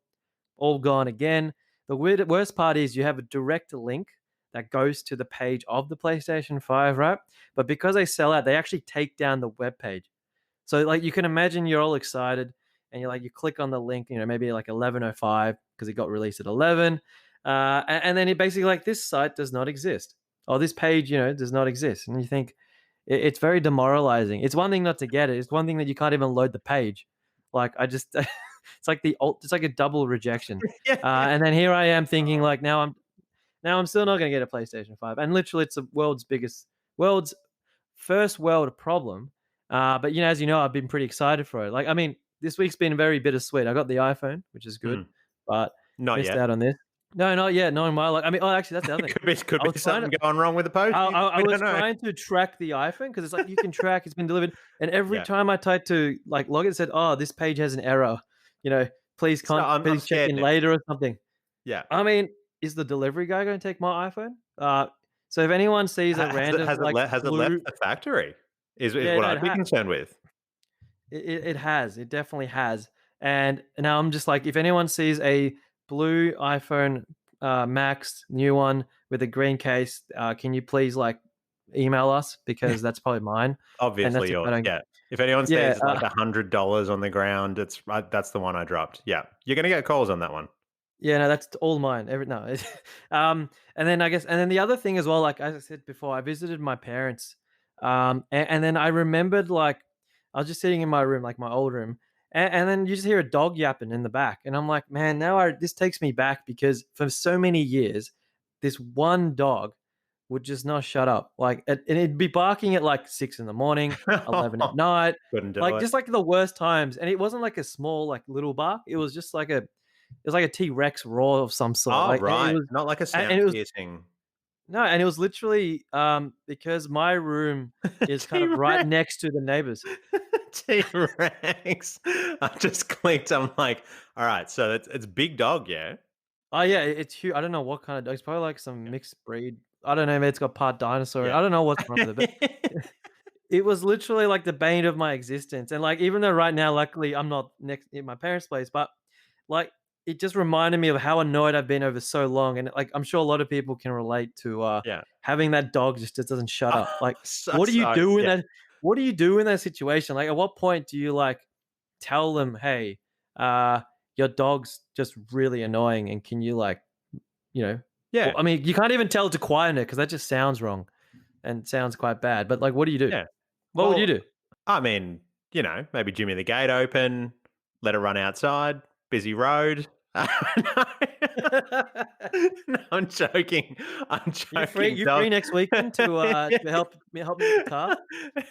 [SPEAKER 2] all gone again. The worst part is you have a direct link that goes to the page of the PlayStation 5, right? But because they sell out, they actually take down the web page. So like you can imagine you're all excited and you click on the link, maybe like 11:05 because it got released at 11. And then it basically like this site does not exist. Or this page, does not exist. And you think it's very demoralizing. It's one thing not to get it. It's one thing that you can't even load the page. Like I just it's like a double rejection.
[SPEAKER 1] Yeah.
[SPEAKER 2] And then here I am thinking like now I'm still not going to get a PlayStation 5. And literally it's the world's first world problem. But as you know, I've been pretty excited for it. Like, I mean, this week's been very bittersweet. I got the iPhone, which is good,
[SPEAKER 1] Mm,
[SPEAKER 2] but
[SPEAKER 1] not
[SPEAKER 2] missed
[SPEAKER 1] yet.
[SPEAKER 2] out on this. No, not yet. Not in my life. I mean, actually, that's the other thing.
[SPEAKER 1] Could
[SPEAKER 2] I
[SPEAKER 1] be
[SPEAKER 2] was trying to,
[SPEAKER 1] something going wrong with the post.
[SPEAKER 2] I
[SPEAKER 1] We
[SPEAKER 2] was
[SPEAKER 1] don't know.
[SPEAKER 2] trying to track the iPhone because it's like you can track it's been delivered, and every
[SPEAKER 1] Yeah.
[SPEAKER 2] time I tried to like log it, it said, "Oh, this page has an error. Please
[SPEAKER 1] So I'm
[SPEAKER 2] please check
[SPEAKER 1] scared
[SPEAKER 2] in
[SPEAKER 1] now.
[SPEAKER 2] later or something."
[SPEAKER 1] Yeah.
[SPEAKER 2] I mean, is the delivery guy going to take my iPhone? So if anyone sees a
[SPEAKER 1] Has it
[SPEAKER 2] random
[SPEAKER 1] has it
[SPEAKER 2] like
[SPEAKER 1] le has it left
[SPEAKER 2] blue,
[SPEAKER 1] the factory? Is
[SPEAKER 2] yeah,
[SPEAKER 1] what
[SPEAKER 2] no,
[SPEAKER 1] I'd be concerned with.
[SPEAKER 2] it has. It definitely has. And now I'm just like, if anyone sees a blue iPhone Max, new one with a green case, can you please like email us because that's probably mine. And
[SPEAKER 1] Obviously
[SPEAKER 2] that's if I
[SPEAKER 1] yours,
[SPEAKER 2] don't.
[SPEAKER 1] yeah. If anyone
[SPEAKER 2] Yeah,
[SPEAKER 1] sees like $100 on the ground, that's the one I dropped. Yeah. You're gonna get calls on that one.
[SPEAKER 2] yeah, no, that's all mine. No, and then and then the other thing as well, like as I said before, I visited my parents, and then I remembered like I was just sitting in my room, like my old room, and then you just hear a dog yapping in the back, and I'm like, man, this takes me back because for so many years, this one dog would just not shut up, like, and it'd be barking at like 6 in the morning, 11 at night,
[SPEAKER 1] Couldn't do
[SPEAKER 2] like
[SPEAKER 1] it.
[SPEAKER 2] just like the worst times, and it wasn't like a small like little bark, it was just like a it was like a T-Rex roar of some sort,
[SPEAKER 1] Oh,
[SPEAKER 2] like, and it
[SPEAKER 1] right.
[SPEAKER 2] was
[SPEAKER 1] Not like a
[SPEAKER 2] and
[SPEAKER 1] sound
[SPEAKER 2] it was
[SPEAKER 1] piercing.
[SPEAKER 2] No, and it was literally, because my room is kind of right
[SPEAKER 1] T-Rex.
[SPEAKER 2] next to the neighbors.
[SPEAKER 1] T-Rex. I just clicked. I'm like, all right, so it's big dog, yeah.
[SPEAKER 2] Oh, yeah, it's huge. I don't know what kind of dog. It's probably like some mixed breed. I don't know, maybe it's got part dinosaur.
[SPEAKER 1] Yeah.
[SPEAKER 2] I don't know what's wrong with it, but
[SPEAKER 1] Yeah.
[SPEAKER 2] it was literally like the bane of my existence. And like, even though right now, luckily, I'm not next in my parents' place, but like, it just reminded me of how annoyed I've been over so long. And like, I'm sure a lot of people can relate to
[SPEAKER 1] Yeah.
[SPEAKER 2] having that dog just doesn't shut up. Like,
[SPEAKER 1] So
[SPEAKER 2] what do you
[SPEAKER 1] so
[SPEAKER 2] do in
[SPEAKER 1] yeah.
[SPEAKER 2] that? What do you do in that situation? Like, at what point do you like tell them, hey, uh, your dog's just really annoying, and can you like, you know, well,
[SPEAKER 1] Yeah.
[SPEAKER 2] I mean, you can't even tell it to quiet it because that just sounds wrong and sounds quite bad. But like, what do you do?
[SPEAKER 1] Yeah.
[SPEAKER 2] What would you
[SPEAKER 1] Well,
[SPEAKER 2] do?
[SPEAKER 1] I mean, maybe jimmy the gate open, let it run outside, busy road. No. No, I'm joking. I'm
[SPEAKER 2] You free?
[SPEAKER 1] joking.
[SPEAKER 2] You
[SPEAKER 1] Dog.
[SPEAKER 2] free next weekend to help me with the car?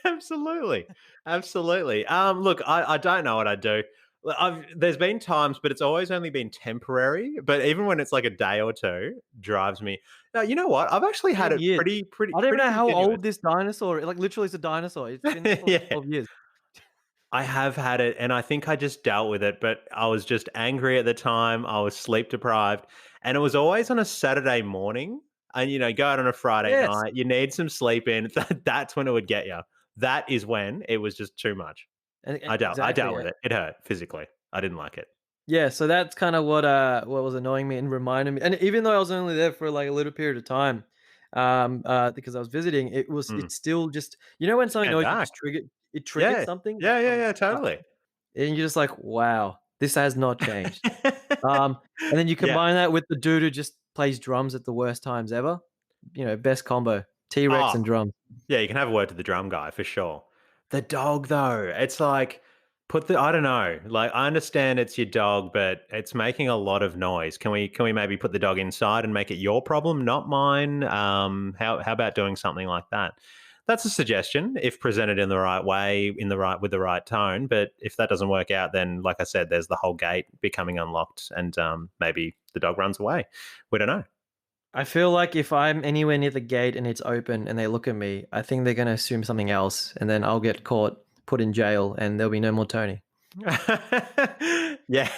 [SPEAKER 1] Absolutely. Absolutely. Look, I don't know what I'd do. There's been times, but it's always only been temporary. But even when it's like a day or two, drives me. Now, you know what? I've actually had
[SPEAKER 2] 12
[SPEAKER 1] it
[SPEAKER 2] years.
[SPEAKER 1] pretty, pretty,
[SPEAKER 2] I don't even
[SPEAKER 1] pretty
[SPEAKER 2] know how
[SPEAKER 1] continuous.
[SPEAKER 2] old this dinosaur like, literally, it's a dinosaur. It's been there for, like,
[SPEAKER 1] Yeah.
[SPEAKER 2] 12 years.
[SPEAKER 1] I have had it, and I think I just dealt with it, but I was just angry at the time. I was sleep deprived, and it was always on a Saturday morning. And go out on a Friday
[SPEAKER 2] Yes,
[SPEAKER 1] night. You need some sleep in. That's when it would get you. That is when it was just too much.
[SPEAKER 2] and
[SPEAKER 1] I
[SPEAKER 2] exactly,
[SPEAKER 1] dealt
[SPEAKER 2] yeah.
[SPEAKER 1] with it. It hurt physically. I didn't like it.
[SPEAKER 2] Yeah, so that's kinda what was annoying me and reminding me, and even though I was only there for, like, a little period of time, because I was visiting,
[SPEAKER 1] Mm.
[SPEAKER 2] it's still just when
[SPEAKER 1] Just
[SPEAKER 2] something
[SPEAKER 1] came
[SPEAKER 2] annoys you,
[SPEAKER 1] back.
[SPEAKER 2] just triggered
[SPEAKER 1] Yeah.
[SPEAKER 2] something, like,
[SPEAKER 1] Yeah. Yeah.
[SPEAKER 2] from
[SPEAKER 1] Yeah. Totally.
[SPEAKER 2] and you're just like, "Wow, this has not changed." And then you
[SPEAKER 1] Yeah.
[SPEAKER 2] combine that with the dude who just plays drums at the worst times ever, best combo, T-Rex
[SPEAKER 1] Oh,
[SPEAKER 2] and drums.
[SPEAKER 1] yeah, you can have a word to the drum guy for sure. The dog though, it's like I don't know. Like I understand it's your dog, but it's making a lot of noise. Can we maybe put the dog inside and make it your problem, not mine? How about doing something like that? That's a suggestion if presented in the right way, in the right with the right tone. But if that doesn't work out, then like I said, there's the whole gate becoming unlocked, and maybe the dog runs away. We don't know.
[SPEAKER 2] I feel like if I'm anywhere near the gate and it's open and they look at me, I think they're gonna assume something else, and then I'll get caught, put in jail, and there'll be no more Tony.
[SPEAKER 1] Yeah.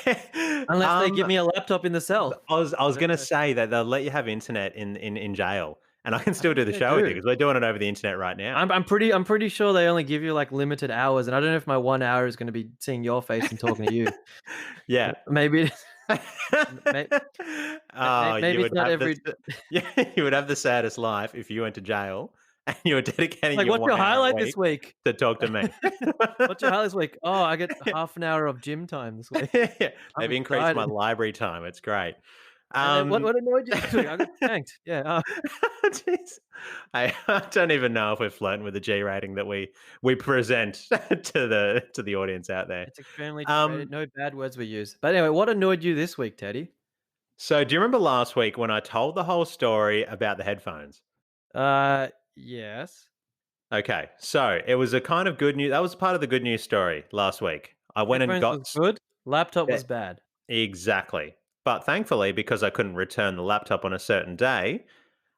[SPEAKER 2] Unless they give
[SPEAKER 1] Um,
[SPEAKER 2] me a laptop in the cell.
[SPEAKER 1] I was
[SPEAKER 2] I don't
[SPEAKER 1] gonna
[SPEAKER 2] know.
[SPEAKER 1] say that they'll let you have internet in jail, and I can
[SPEAKER 2] I
[SPEAKER 1] still do
[SPEAKER 2] think
[SPEAKER 1] the
[SPEAKER 2] they
[SPEAKER 1] show with you
[SPEAKER 2] do.
[SPEAKER 1] because we're doing it over the internet right now.
[SPEAKER 2] I'm pretty sure they only give you, like, limited hours, and I don't know if my 1 hour is gonna be seeing your face and talking to you.
[SPEAKER 1] Yeah.
[SPEAKER 2] Maybe may
[SPEAKER 1] Oh, you
[SPEAKER 2] maybe it's
[SPEAKER 1] would
[SPEAKER 2] not
[SPEAKER 1] have
[SPEAKER 2] every
[SPEAKER 1] yeah, you would have the saddest life if you went to jail and you were dedicating
[SPEAKER 2] like,
[SPEAKER 1] your
[SPEAKER 2] "What's
[SPEAKER 1] 1
[SPEAKER 2] your
[SPEAKER 1] hour a
[SPEAKER 2] highlight this
[SPEAKER 1] week
[SPEAKER 2] week?
[SPEAKER 1] to talk to me.
[SPEAKER 2] What's your highlight this week?" "Oh, I get half an hour of gym time this week."
[SPEAKER 1] Yeah,
[SPEAKER 2] I'm
[SPEAKER 1] they've increased my
[SPEAKER 2] excited.
[SPEAKER 1] library time. It's great.
[SPEAKER 2] And then what
[SPEAKER 1] Um
[SPEAKER 2] what annoyed you this week? I got spanked. Yeah,
[SPEAKER 1] Jeez. I don't even know if we're flirting with the G rating that we present to the audience out there.
[SPEAKER 2] it's extremely G-rated.
[SPEAKER 1] Um,
[SPEAKER 2] No bad words were used. But anyway, what annoyed you this week, Teddy?
[SPEAKER 1] so do you remember last week when I told the whole story about the headphones?
[SPEAKER 2] Yes.
[SPEAKER 1] Okay, so it was a kind of good news. That was part of the good news story last week. I went and
[SPEAKER 2] Headphones was good, laptop
[SPEAKER 1] yeah,
[SPEAKER 2] was bad.
[SPEAKER 1] exactly. But thankfully, because I couldn't return the laptop on a certain day,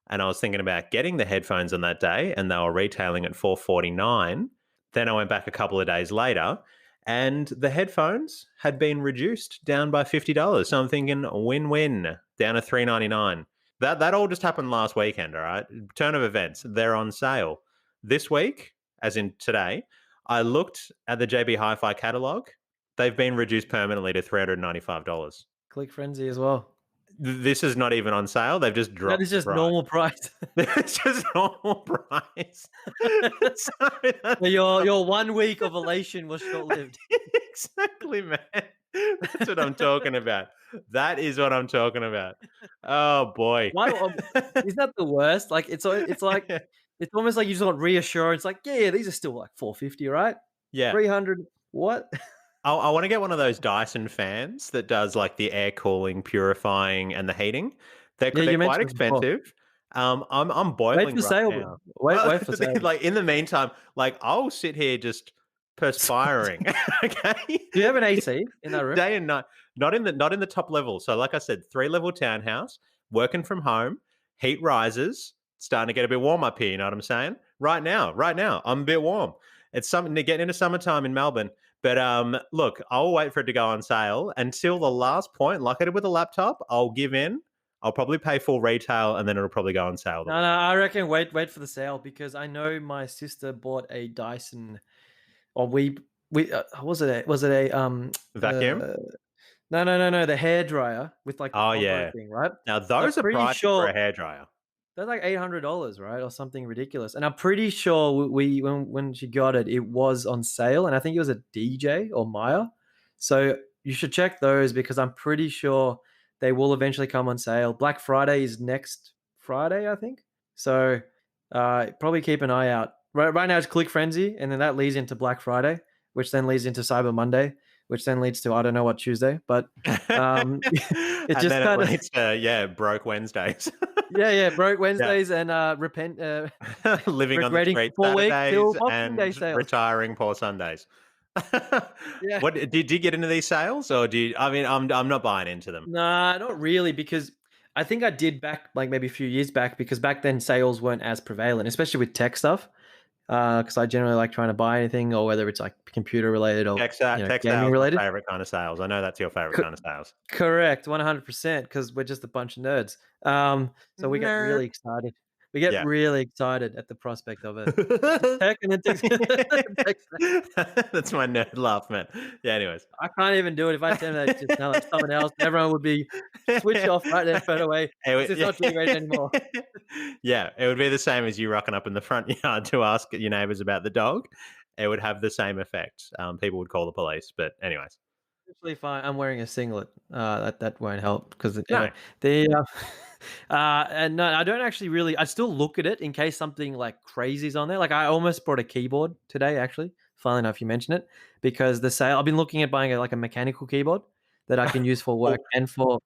[SPEAKER 1] and I was thinking about getting the headphones on that day, and they were retailing at 449. Then I went back a couple of days later, and the headphones had been reduced down by $50. So I'm thinking win-win, down to 399. That all just happened last weekend. All right, turn of events. They're on sale this week, as in today. I looked at the JB Hi-Fi catalog. They've been reduced permanently to $395.
[SPEAKER 2] Click frenzy as well.
[SPEAKER 1] This is not even on sale. They've just
[SPEAKER 2] That
[SPEAKER 1] dropped
[SPEAKER 2] is
[SPEAKER 1] the
[SPEAKER 2] just
[SPEAKER 1] price.
[SPEAKER 2] normal price.
[SPEAKER 1] It's just normal price. So
[SPEAKER 2] So
[SPEAKER 1] that's
[SPEAKER 2] your 1 week of elation was short-lived.
[SPEAKER 1] exactly, man. That's what I'm talking about. That is what I'm talking about. Oh boy.
[SPEAKER 2] Why isn't that the worst? Like, it's like it's almost like you just want reassurance, like, "Yeah, yeah, these are still like 450, right?
[SPEAKER 1] Yeah.
[SPEAKER 2] 300 what?"
[SPEAKER 1] I want to get one of those Dyson fans that does like the air cooling, purifying, and the heating.
[SPEAKER 2] Yeah,
[SPEAKER 1] They're
[SPEAKER 2] you
[SPEAKER 1] quite
[SPEAKER 2] mentioned it before.
[SPEAKER 1] expensive. I'm
[SPEAKER 2] Wait
[SPEAKER 1] boiling
[SPEAKER 2] for
[SPEAKER 1] right
[SPEAKER 2] sale, bro.
[SPEAKER 1] now. Well,
[SPEAKER 2] Wait for sale.
[SPEAKER 1] like in the meantime, like I'll sit here just perspiring. Okay,
[SPEAKER 2] Do you have an AC in that room?
[SPEAKER 1] day and night. Not in the top level. So, like I said, 3-level townhouse, working from home, heat rises. starting to get a bit warm up here. You know what I'm saying? Right now, I'm a bit warm. It's something to get into summertime in Melbourne. But look, I'll wait for it to go on sale until the last point. Like I did with the laptop, I'll give in. I'll probably pay full retail, and then it'll probably go on sale the
[SPEAKER 2] No, no,
[SPEAKER 1] weekend.
[SPEAKER 2] I reckon wait for the sale because I know my sister bought a Dyson, or we was it a
[SPEAKER 1] Vacuum?
[SPEAKER 2] no, the hair dryer with like the
[SPEAKER 1] Oh
[SPEAKER 2] combo
[SPEAKER 1] yeah.
[SPEAKER 2] thing, right?
[SPEAKER 1] Now
[SPEAKER 2] And I'm
[SPEAKER 1] those are
[SPEAKER 2] pretty
[SPEAKER 1] pricey for
[SPEAKER 2] sure
[SPEAKER 1] a hairdryer.
[SPEAKER 2] they're like $800, right, or something ridiculous. And I'm pretty sure we when she got it, it was on sale, and I think it was a DJ or Maya. So you should check those because I'm pretty sure they will eventually come on sale. Black Friday is next Friday, I think. So probably keep an eye out. Right now it's Click Frenzy, and then that leads into Black Friday, which then leads into Cyber Monday, which then leads to I don't know what Tuesday, but um, it
[SPEAKER 1] And
[SPEAKER 2] just
[SPEAKER 1] then it
[SPEAKER 2] kind of
[SPEAKER 1] leads to, yeah, broke Wednesdays.
[SPEAKER 2] yeah, broke
[SPEAKER 1] Yeah.
[SPEAKER 2] Wednesdays and repent
[SPEAKER 1] Living on the
[SPEAKER 2] regretting
[SPEAKER 1] street
[SPEAKER 2] full week till
[SPEAKER 1] Saturdays
[SPEAKER 2] Boxing Day
[SPEAKER 1] and
[SPEAKER 2] sales.
[SPEAKER 1] retiring poor Sundays.
[SPEAKER 2] Yeah.
[SPEAKER 1] What did you get into these sales, or do you, I mean, I'm not buying into them.
[SPEAKER 2] Nah, not really because I think I did back like maybe a few years back because back then sales weren't as prevalent, especially with tech stuff. Because I generally like trying to buy anything or whether it's like computer related or
[SPEAKER 1] Tech
[SPEAKER 2] gaming
[SPEAKER 1] sales, my
[SPEAKER 2] related.
[SPEAKER 1] favorite kind of sales. I know that's your favorite
[SPEAKER 2] Co-
[SPEAKER 1] kind of sales.
[SPEAKER 2] Correct, 100%. Because we're just a bunch of nerds. So we get
[SPEAKER 1] Nerd.
[SPEAKER 2] really excited. We get
[SPEAKER 1] Yeah.
[SPEAKER 2] really excited at the prospect of it. Just tech and then tech.
[SPEAKER 1] That's my nerd laugh, man. Yeah, anyways.
[SPEAKER 2] I can't even do it. If I tell that to sound like someone else, everyone would be switch off right there straight away. This is
[SPEAKER 1] Yeah.
[SPEAKER 2] not G-rated anymore.
[SPEAKER 1] Yeah, it would be the same as you rocking up in the front yard to ask your neighbors about the dog. It would have the same effect. People would call the police, but anyways.
[SPEAKER 2] Actually, fine. I'm wearing a singlet. That won't help because
[SPEAKER 1] No.
[SPEAKER 2] anyway, the and no, I don't actually really. I still look at it in case something like crazy is on there. Like I almost brought a keyboard today. Actually, funnily enough, you mentioned it because the sale. I've been looking at buying like a mechanical keyboard that I can use for work
[SPEAKER 1] Well,
[SPEAKER 2] and for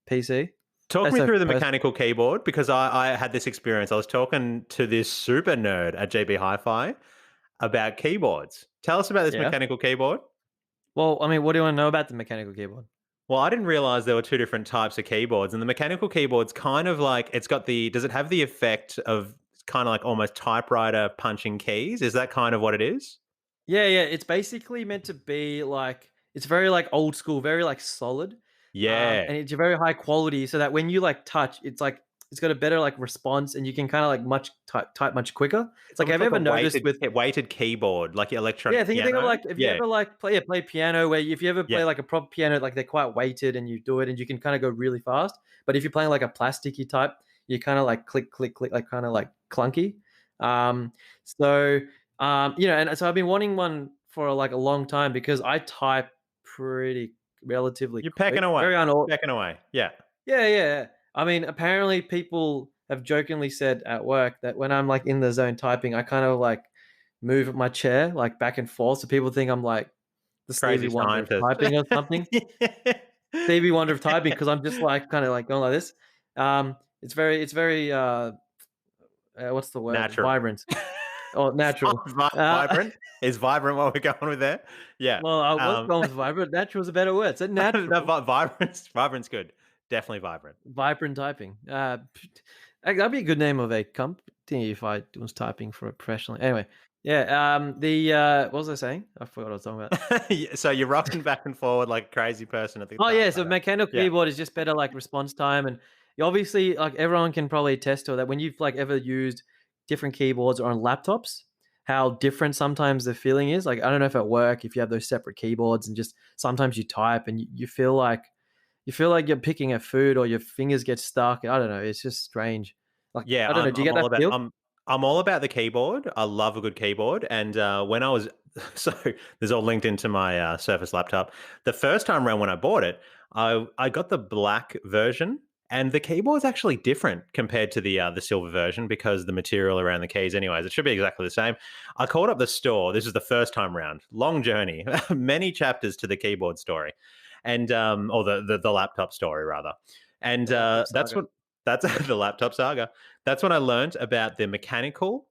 [SPEAKER 2] PC.
[SPEAKER 1] talk
[SPEAKER 2] That's
[SPEAKER 1] me
[SPEAKER 2] so
[SPEAKER 1] through the
[SPEAKER 2] pers-
[SPEAKER 1] mechanical keyboard because I had this experience. I was talking to this super nerd at GB Hi-Fi about keyboards. Tell us about this
[SPEAKER 2] yeah.
[SPEAKER 1] mechanical keyboard.
[SPEAKER 2] Well, I mean, what do you want to know about the mechanical keyboard?
[SPEAKER 1] Well, I didn't realize there were two different types of keyboards, and the mechanical keyboard's kind of like it's got the. Does it have the effect of kind of like almost typewriter punching keys? Is that kind of what it is?
[SPEAKER 2] Yeah. It's basically meant to be like it's very like old school, very like solid,
[SPEAKER 1] Yeah.
[SPEAKER 2] and it's a very high quality, so that when you like touch, it's like it's got a better like response, and you can kind of like much type much quicker.
[SPEAKER 1] It's
[SPEAKER 2] Like, have
[SPEAKER 1] almost
[SPEAKER 2] you
[SPEAKER 1] like a
[SPEAKER 2] ever noticed with
[SPEAKER 1] weighted keyboard, like your
[SPEAKER 2] yeah,
[SPEAKER 1] electronic
[SPEAKER 2] think of
[SPEAKER 1] piano.
[SPEAKER 2] like if you
[SPEAKER 1] Yeah.
[SPEAKER 2] ever like play piano, where if you ever
[SPEAKER 1] Yeah.
[SPEAKER 2] play like a proper piano, like they're quite weighted, and you do it, and you can kind of go really fast. But if you're playing like a plasticky type, you kind of like click, click, click, like kind of like clunky. Um, so and so I've been wanting one for like a long time because I type pretty relatively
[SPEAKER 1] You're pecking
[SPEAKER 2] quick,
[SPEAKER 1] away.
[SPEAKER 2] very
[SPEAKER 1] Pecking away. Yeah.
[SPEAKER 2] yeah. I mean, apparently people have jokingly said at work that when I'm like in the zone typing, I kind of like move my chair like back and forth, so people think I'm like the Stevie
[SPEAKER 1] Crazy
[SPEAKER 2] Wonder of
[SPEAKER 1] scientist.
[SPEAKER 2] typing or something. Stevie Wonder of typing because I'm just like kind of like going like this. It's very what's the word?
[SPEAKER 1] Natural.
[SPEAKER 2] Vibrant or natural. Uh,
[SPEAKER 1] Vibrant. Is vibrant what we're going with there? Yeah.
[SPEAKER 2] well, I was going with vibrant. Natural is a better word. So
[SPEAKER 1] No,
[SPEAKER 2] natural.
[SPEAKER 1] vibrant's good. Definitely vibrant.
[SPEAKER 2] Vibrant typing. That'd be a good name of a company if I was typing for a professional. Anyway, yeah. What was I saying? I forgot what I was talking about.
[SPEAKER 1] Yeah, so you're rocking back and forward like a crazy person at the
[SPEAKER 2] Oh yeah, so
[SPEAKER 1] typewriter.
[SPEAKER 2] mechanical
[SPEAKER 1] Yeah.
[SPEAKER 2] keyboard is just better like response time, and you obviously like everyone can probably attest to that when you've like ever used different keyboards or on laptops, how different sometimes the feeling is. Like I don't know if at work if you have those separate keyboards and just sometimes you type and you feel like you're picking a food or your fingers get stuck. I don't know. It's just strange. Like
[SPEAKER 1] Yeah,
[SPEAKER 2] I don't know. Do you
[SPEAKER 1] I'm
[SPEAKER 2] get
[SPEAKER 1] all
[SPEAKER 2] that
[SPEAKER 1] about
[SPEAKER 2] feel?
[SPEAKER 1] I'm all about the keyboard. I love a good keyboard, and when I was so this is all linked into my Surface laptop. The first time around when I bought it, I got the black version, and the keyboard's actually different compared to the silver version because the material around the keys, anyways, it should be exactly the same. I called up the store. This is the first time round. Long journey, many chapters to the keyboard story, and or the laptop story rather, and
[SPEAKER 2] The laptop
[SPEAKER 1] that's
[SPEAKER 2] saga.
[SPEAKER 1] what that's the laptop saga. That's when I learned about the mechanical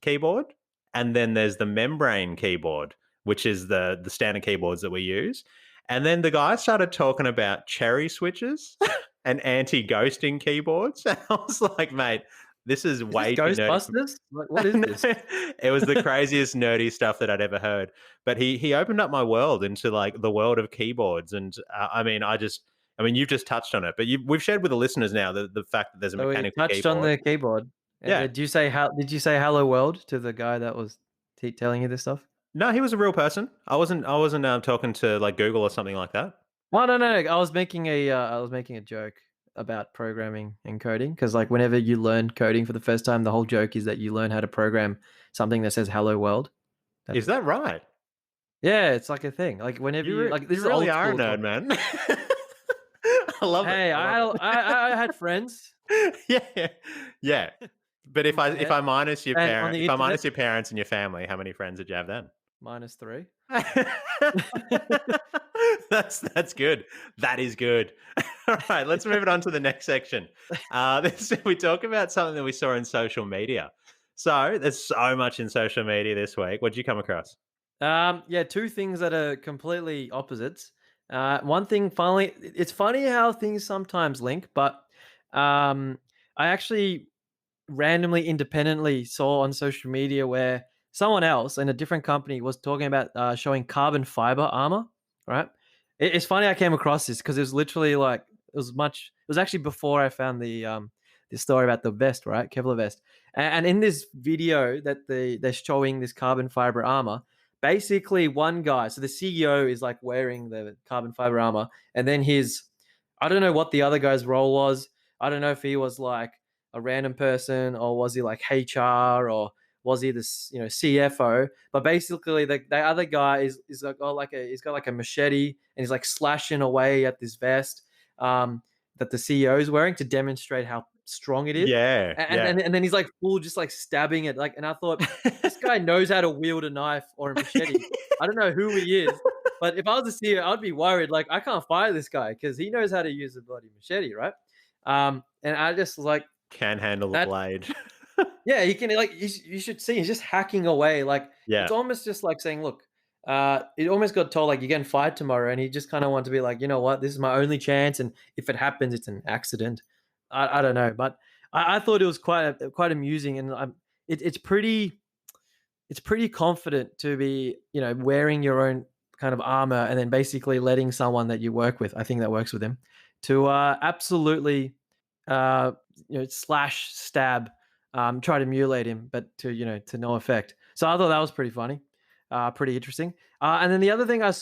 [SPEAKER 1] keyboard, and then there's the membrane keyboard, which is the standard keyboards that we use. And then the guy started talking about cherry switches and anti-ghosting keyboards. And I was like, mate, This is
[SPEAKER 2] Is this
[SPEAKER 1] way too nerdy for
[SPEAKER 2] Ghostbusters? Like, what is this?
[SPEAKER 1] It was the craziest nerdy stuff that I'd ever heard. But he opened up my world into like the world of keyboards, and I mean, you've just touched on it, but we've shared with the listeners now the fact that there's a
[SPEAKER 2] So we
[SPEAKER 1] mechanical
[SPEAKER 2] touched on
[SPEAKER 1] keyboard.
[SPEAKER 2] the keyboard.
[SPEAKER 1] Yeah,
[SPEAKER 2] Did you say did you say hello world to the guy that was telling you this stuff?
[SPEAKER 1] no, he was a real person. I wasn't talking to like Google or something like that.
[SPEAKER 2] Oh, no, no, I was making a joke about programming and coding because, like, whenever you learn coding for the first time, the whole joke is that you learn how to program something that says "Hello World."
[SPEAKER 1] Is
[SPEAKER 2] That's
[SPEAKER 1] that right?
[SPEAKER 2] Yeah, it's like a thing. Like whenever this
[SPEAKER 1] You
[SPEAKER 2] is
[SPEAKER 1] really
[SPEAKER 2] old
[SPEAKER 1] are a
[SPEAKER 2] school
[SPEAKER 1] nerd,
[SPEAKER 2] talk.
[SPEAKER 1] man. I love it.
[SPEAKER 2] Hey,
[SPEAKER 1] I love
[SPEAKER 2] I had friends,
[SPEAKER 1] it. Yeah, yeah. But if
[SPEAKER 2] yeah,
[SPEAKER 1] I minus your
[SPEAKER 2] and on the internet,
[SPEAKER 1] parents and your family, how many friends did you have then?
[SPEAKER 2] -3.
[SPEAKER 1] That's good. That is good. All right, let's move it on to the next section. We talk about something that we saw in social media. So there's so much in social media this week. What did you come across?
[SPEAKER 2] Yeah, two things that are completely opposites. One thing, finally, it's funny how things sometimes link, but I actually randomly, independently saw on social media where someone else in a different company was talking about showing carbon fiber armor. Right? It's funny I came across this because it was literally like it was actually before I found the story about the vest, right? Kevlar vest. And in this video that they're showing this carbon fiber armor, basically one guy, so the CEO is like wearing the carbon fiber armor, and then I don't know what the other guy's role was. I don't know if he was like a random person or was he like HR or was he this CFO? But basically, the other guy is like he's got like a machete and he's like slashing away at this vest that the CEO is wearing to demonstrate how strong it is.
[SPEAKER 1] Yeah,
[SPEAKER 2] And,
[SPEAKER 1] yeah.
[SPEAKER 2] and then he's like full just like stabbing it and I thought this guy knows how to wield a knife or a machete. I don't know who he is, but if I was a CEO, I'd be worried. Like I can't fire this guy because he knows how to use a bloody machete, right? And I just was like
[SPEAKER 1] Can handle the
[SPEAKER 2] that.
[SPEAKER 1] blade.
[SPEAKER 2] Yeah, he can like you should see he's just hacking away. Like it's
[SPEAKER 1] Yeah.
[SPEAKER 2] almost just like saying, look, it almost got told like you're getting fired tomorrow, and he just kind of wanted to be like, you know what, this is my only chance, and if it happens, it's an accident. I don't know, but I thought it was quite amusing, and it's pretty confident to be wearing your own kind of armor and then basically letting someone that you work with, I think that works with him, to absolutely uh, slash stab, try to mutilate him, but to no effect. So I thought that was pretty funny, pretty interesting. And then the other thing I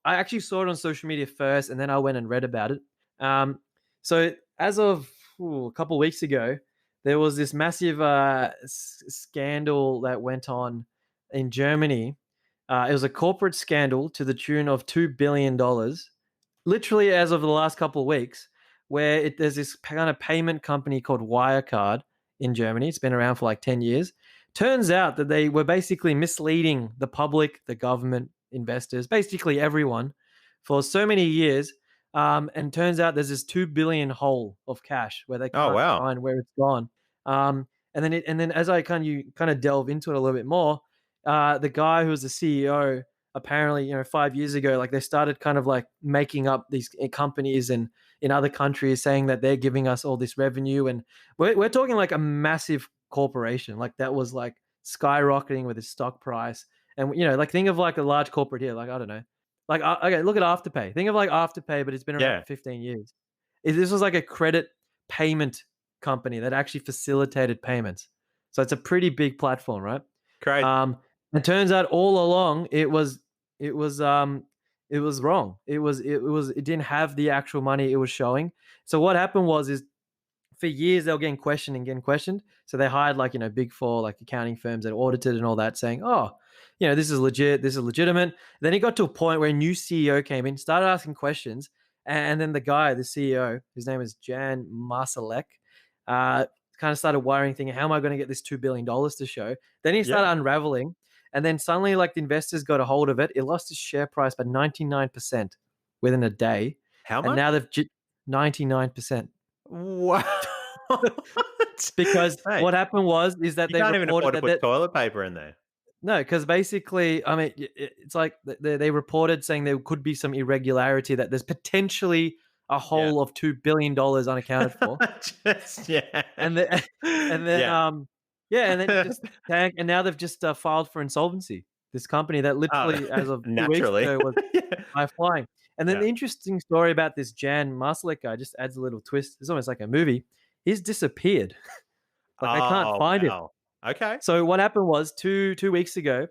[SPEAKER 2] actually saw it on social media first, and then I went and read about it. So as of a couple of weeks ago, there was this massive scandal that went on in Germany. It was a corporate scandal to the tune of $2 billion, literally as of the last couple of weeks, where there's this kind of payment company called Wirecard in Germany. It's been around for like 10 years. Turns out that they were basically misleading the public, the government, investors, basically everyone for so many years. And turns out there's this 2 billion hole of cash where they
[SPEAKER 1] Oh,
[SPEAKER 2] can't
[SPEAKER 1] wow.
[SPEAKER 2] find where it's gone. And then as I kind of delve into it a little bit more, the guy who was the CEO apparently 5 years ago, like they started kind of like making up these companies and in other countries saying that they're giving us all this revenue, and we're talking like a massive corporation like that was like skyrocketing with its stock price. And like think of like a large corporate here, like I don't know, like okay, look at Afterpay. Think of like Afterpay, but it's been around
[SPEAKER 1] Yeah.
[SPEAKER 2] for 15 years. This was like a credit payment company that actually facilitated payments, so it's a pretty big platform, right?
[SPEAKER 1] Crazy.
[SPEAKER 2] um it turns out all along it was it was wrong. It didn't have the actual money it was showing. So what happened was is for years they were getting questioned. So they hired like big four like accounting firms that audited and all that, saying, oh, this is legit, this is legitimate. Then it got to a point where a new CEO came in, started asking questions, and then the CEO, his name is Jan Marsalek, kind of started worrying, thinking, how am I going to get this $2 billion to show? Then he
[SPEAKER 1] Yeah.
[SPEAKER 2] started unraveling, and then suddenly like the investors got a hold of it. It lost its share price by 99% within a day,
[SPEAKER 1] How
[SPEAKER 2] and
[SPEAKER 1] much?
[SPEAKER 2] now they've 99%.
[SPEAKER 1] What?
[SPEAKER 2] Because
[SPEAKER 1] Mate,
[SPEAKER 2] what happened was is that
[SPEAKER 1] you
[SPEAKER 2] they
[SPEAKER 1] can't even
[SPEAKER 2] reported
[SPEAKER 1] afford to
[SPEAKER 2] that
[SPEAKER 1] put toilet paper in there.
[SPEAKER 2] no, because basically, I mean, it's like they reported saying there could be some irregularity, that there's potentially a
[SPEAKER 1] Yeah.
[SPEAKER 2] hole of $2 billion unaccounted for.
[SPEAKER 1] Just yeah.
[SPEAKER 2] And then and then,
[SPEAKER 1] Yeah.
[SPEAKER 2] yeah, and then just tank, and now they've just, filed for insolvency. This company that
[SPEAKER 1] Oh,
[SPEAKER 2] literally, as of 2 weeks
[SPEAKER 1] naturally.
[SPEAKER 2] ago, was
[SPEAKER 1] Yeah.
[SPEAKER 2] high flying. And then
[SPEAKER 1] Yeah.
[SPEAKER 2] the interesting story about this Jan Marsalek guy just adds a little twist. It's almost like a movie. He's disappeared. Like, I can't
[SPEAKER 1] Oh,
[SPEAKER 2] find him.
[SPEAKER 1] wow. Okay.
[SPEAKER 2] So what happened was 2 weeks ago,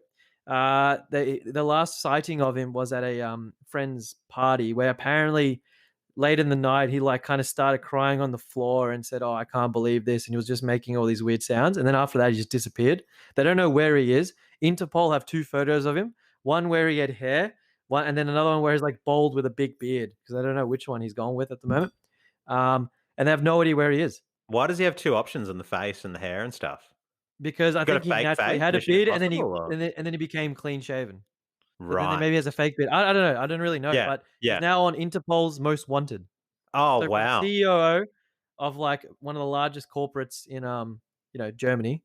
[SPEAKER 2] the last sighting of him was at a, friend's party where apparently late in the night, he like kind of started crying on the floor and said, "Oh, I can't believe this." And he was just making all these weird sounds. And then after that, he just disappeared. They don't know where he is. Interpol have two photos of him, one where he had hair, one, and then another one where he's like bald with a big beard, because I don't know which one he's gone with at the moment. And they have no idea where he is,
[SPEAKER 1] Why does he have 2 options on the face and the hair and stuff?
[SPEAKER 2] because I
[SPEAKER 1] Got a
[SPEAKER 2] think he
[SPEAKER 1] fake
[SPEAKER 2] naturally
[SPEAKER 1] face,
[SPEAKER 2] had a
[SPEAKER 1] Mission
[SPEAKER 2] beard, and then
[SPEAKER 1] Impossible, or
[SPEAKER 2] he became clean shaven. But then
[SPEAKER 1] right.
[SPEAKER 2] maybe he has a fake beard. I don't know. I don't really know.
[SPEAKER 1] Yeah,
[SPEAKER 2] But he's
[SPEAKER 1] yeah.
[SPEAKER 2] now on Interpol's most wanted.
[SPEAKER 1] Oh,
[SPEAKER 2] So from
[SPEAKER 1] wow.
[SPEAKER 2] COO of like one of the largest corporates in Germany,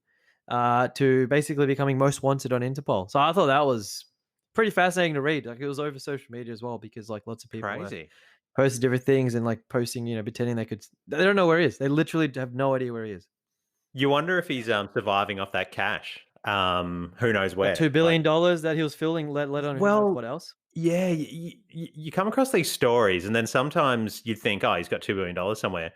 [SPEAKER 2] to basically becoming most wanted on Interpol. So I thought that was pretty fascinating to read. Like, it was over social media as well, because like lots of people were
[SPEAKER 1] Crazy.
[SPEAKER 2] posting different things and like posting, pretending they don't know where he is. They literally have no idea where he is.
[SPEAKER 1] You wonder if he's, surviving off that cash. Who knows
[SPEAKER 2] What,
[SPEAKER 1] where?
[SPEAKER 2] $2
[SPEAKER 1] Like,
[SPEAKER 2] billion dollars that he was filling, let on who knows
[SPEAKER 1] well,
[SPEAKER 2] what else.
[SPEAKER 1] yeah, you come across these stories, and then sometimes you'd think, "Oh, he's got $2 billion somewhere."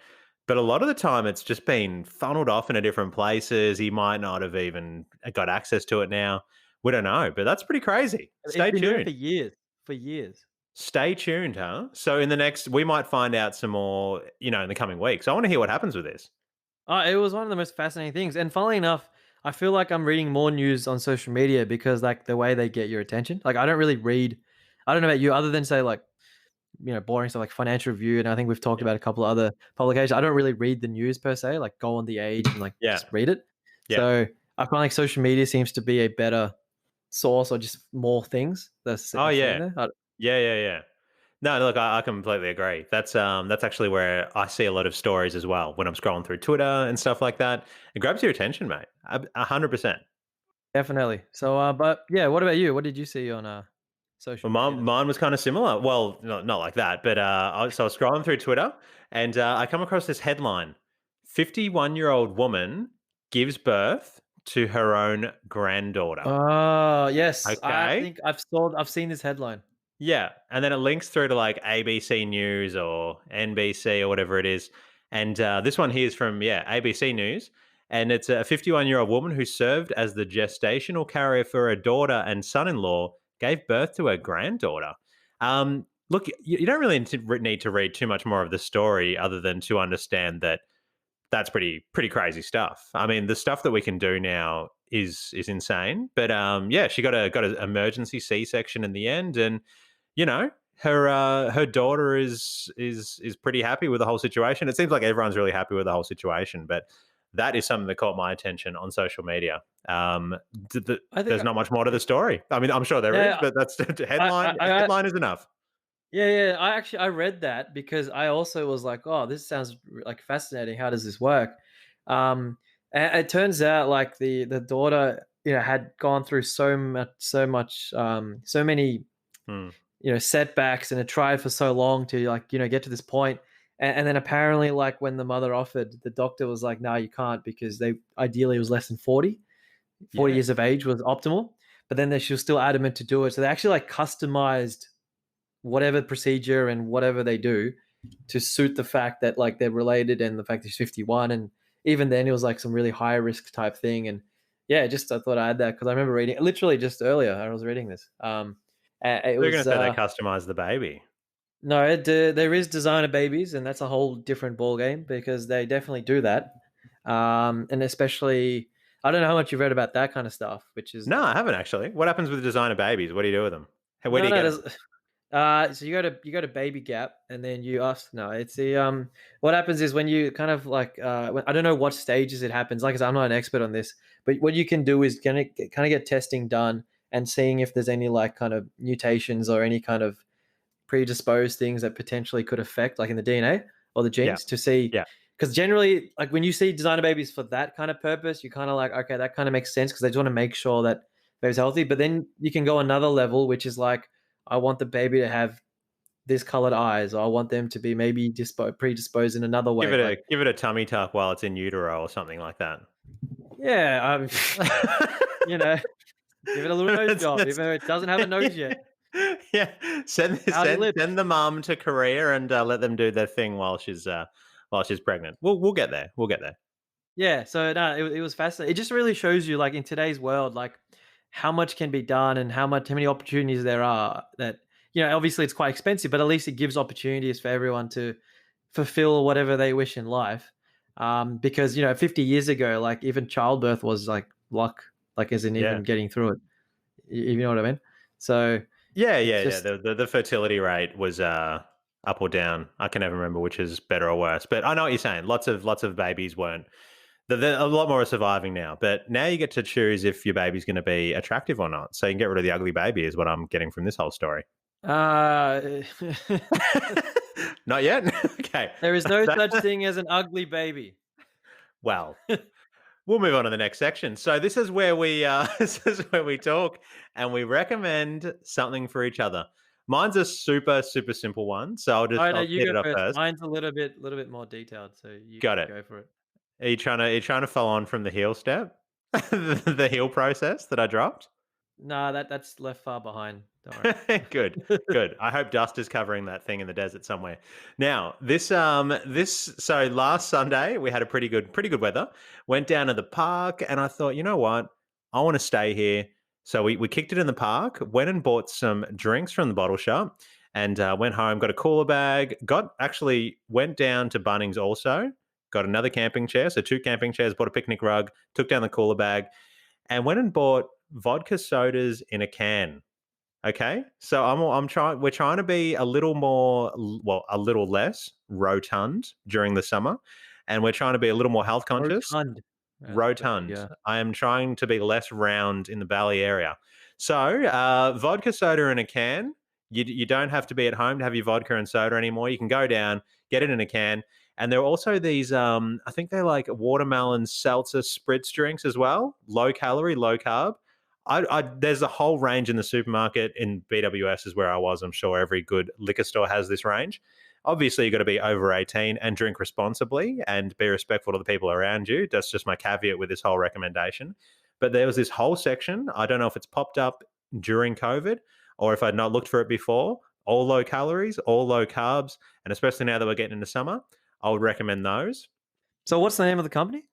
[SPEAKER 1] But a lot of the time, it's just been funneled off into different places. He might not have even got access to it now. We don't know, but that's pretty crazy.
[SPEAKER 2] He's
[SPEAKER 1] Stay
[SPEAKER 2] been doing it
[SPEAKER 1] tuned.
[SPEAKER 2] for years.
[SPEAKER 1] Stay tuned, huh? So in the next, we might find out some more, in the coming weeks. I want to hear what happens with this.
[SPEAKER 2] It was one of the most fascinating things, and funnily enough, I feel like I'm reading more news on social media because, like, the way they get your attention. Like, I don't really read. I don't know about you, other than say like, boring stuff like Financial Review, and I think we've talked
[SPEAKER 1] Yeah,
[SPEAKER 2] about a couple of other publications. I don't really read the news per se, like go on the Age and like
[SPEAKER 1] yeah,
[SPEAKER 2] just read it.
[SPEAKER 1] yeah.
[SPEAKER 2] So I find like social media seems to be a better source, or just more things that's
[SPEAKER 1] Oh
[SPEAKER 2] are seen
[SPEAKER 1] yeah,
[SPEAKER 2] there.
[SPEAKER 1] yeah, yeah, yeah. No, look, I completely agree. That's actually where I see a lot of stories as well when I'm scrolling through Twitter and stuff like that. It grabs your attention, mate. 100%.
[SPEAKER 2] Definitely. So, but yeah, what about you? What did you see on social
[SPEAKER 1] Well,
[SPEAKER 2] media
[SPEAKER 1] mine,
[SPEAKER 2] this week?
[SPEAKER 1] mine was kind of similar. Well, not like that, but so I was scrolling through Twitter, and I come across this headline: 51-year-old woman gives birth to her own granddaughter.
[SPEAKER 2] Oh, yes. I
[SPEAKER 1] Okay.
[SPEAKER 2] think I've seen this headline.
[SPEAKER 1] Yeah, and then it links through to like ABC News or NBC or whatever it is. And this one here is from ABC News, and it's a 51-year-old woman who served as the gestational carrier for her daughter and son-in-law gave birth to her granddaughter. Look, you don't really need to read too much more of the story other than to understand that that's pretty crazy stuff. I mean, the stuff that we can do now is insane. But yeah, she got an emergency C-section in the end, and her daughter is pretty happy with the whole situation. It seems like everyone's really happy with the whole situation, but that is something that caught my attention on social media.
[SPEAKER 2] I think,
[SPEAKER 1] There's not much more to the story. I mean, I'm sure there is,
[SPEAKER 2] yeah,
[SPEAKER 1] but that's
[SPEAKER 2] I,
[SPEAKER 1] headline.
[SPEAKER 2] I,
[SPEAKER 1] Headline is enough.
[SPEAKER 2] yeah, yeah. I read that because I also was like, oh, this sounds like fascinating. How does this work? And it turns out like the daughter, had gone through so much, so many,
[SPEAKER 1] Hmm.
[SPEAKER 2] setbacks, and had tried for so long to like, get to this point. And then apparently, like when the mother offered, the doctor was like, no, you can't, because they ideally it was less than 40
[SPEAKER 1] Yeah,
[SPEAKER 2] years of age was optimal. But then she was still adamant to do it. So they actually like customized whatever procedure and whatever they do to suit the fact that like they're related, and the fact that he's 51. And even then it was like some really high risk type thing. And yeah, just I thought I had that because I remember reading literally just earlier I was reading this. It
[SPEAKER 1] they're going
[SPEAKER 2] was
[SPEAKER 1] to say they customized the baby.
[SPEAKER 2] no, there is designer babies, and that's a whole different ball game because they definitely do that. And especially, I don't know how much you've read about that kind of stuff, which is
[SPEAKER 1] No, I haven't actually. What happens with designer babies? What do you do with them? Where do
[SPEAKER 2] no,
[SPEAKER 1] you
[SPEAKER 2] no.
[SPEAKER 1] get them?
[SPEAKER 2] So you go to Baby Gap, and then you ask. No, it's the What happens is when you kind of like I don't know what stages it happens. Like I said, I'm not an expert on this, but what you can do is kind of get testing done and seeing if there's any like kind of mutations or any kind of predisposed things that potentially could affect, like in the DNA or the
[SPEAKER 1] Yeah,
[SPEAKER 2] genes, to see.
[SPEAKER 1] yeah,
[SPEAKER 2] Because generally, like when you see designer babies for that kind of purpose, you kind of like, okay, that kind of makes sense because they just want to make sure that baby's healthy. But then you can go another level, which is like, I want the baby to have this colored eyes, or I want them to be maybe predisposed in another way. Like,
[SPEAKER 1] Give it a tummy tuck while it's in utero or something like that.
[SPEAKER 2] yeah, you know, give it a little nose job,
[SPEAKER 1] That's
[SPEAKER 2] even though it doesn't have a nose yet.
[SPEAKER 1] yeah.
[SPEAKER 2] Pouty lips.
[SPEAKER 1] Send the mum to Korea and let them do their thing while she's pregnant. We'll get there. We'll get there.
[SPEAKER 2] Yeah, so no, it was fascinating. It just really shows you, like, in today's world, like, how much can be done and how many opportunities there are that, obviously it's quite expensive, but at least it gives opportunities for everyone to fulfill whatever they wish in life. Because, 50 years ago, like, even childbirth was like luck, like, as in
[SPEAKER 1] Yeah.
[SPEAKER 2] even getting through it. You know what I mean? So
[SPEAKER 1] Yeah,
[SPEAKER 2] it's
[SPEAKER 1] yeah, yeah.
[SPEAKER 2] just,
[SPEAKER 1] The fertility rate was up or down. I can never remember which is better or worse. But I know what you're saying. Lots of babies weren't. A lot more are surviving now. But now you get to choose if your baby's going to be attractive or not. So you can get rid of the ugly baby, is what I'm getting from this whole story.
[SPEAKER 2] uh,
[SPEAKER 1] Not yet. Okay.
[SPEAKER 2] there is no such
[SPEAKER 1] That-
[SPEAKER 2] thing as an ugly baby.
[SPEAKER 1] well, we'll move on to the next section. So this is where we this is where we talk and we recommend something for each other. Mine's a super simple one, so
[SPEAKER 2] All right, no,
[SPEAKER 1] I'll
[SPEAKER 2] you
[SPEAKER 1] hit
[SPEAKER 2] go
[SPEAKER 1] it up
[SPEAKER 2] first.
[SPEAKER 1] first.
[SPEAKER 2] Mine's a little bit more detailed, so you
[SPEAKER 1] Got it.
[SPEAKER 2] go for it.
[SPEAKER 1] Are you trying to follow on from the heel step, the heel process that I dropped?
[SPEAKER 2] Nah, that's left far behind. Don't
[SPEAKER 1] Good,
[SPEAKER 2] worry.
[SPEAKER 1] good. I hope dust is covering that thing in the desert somewhere. Now, this so last Sunday we had a pretty good weather. Went down to the park and I thought, you know what? I want to stay here. So we kicked it in the park, went and bought some drinks from the bottle shop and went home, got a cooler bag, went down to Bunnings also, got another camping chair, so two camping chairs, bought a picnic rug, took down the cooler bag and went and bought vodka sodas in a can. Okay, so I'm trying. We're trying to be a little a little less rotund during the summer, and we're trying to be a little more health conscious.
[SPEAKER 2] Rotund. That's perfect,
[SPEAKER 1] Rotund.
[SPEAKER 2] yeah.
[SPEAKER 1] I am trying to be less round in the belly area. So, vodka soda in a can. You don't have to be at home to have your vodka and soda anymore. You can go down, get it in a can, and there are also these. I think they're like watermelon seltzer spritz drinks as well. Low calorie, low carb. There's a whole range in the supermarket in BWS is where I was. I'm sure every good liquor store has this range. Obviously, you've got to be over 18 and drink responsibly and be respectful to the people around you. That's just my caveat with this whole recommendation. But there was this whole section. I don't know if it's popped up during COVID or if I'd not looked for it before. All low calories, all low carbs, and especially now that we're getting into summer, I would recommend those.
[SPEAKER 2] So what's the name of the company?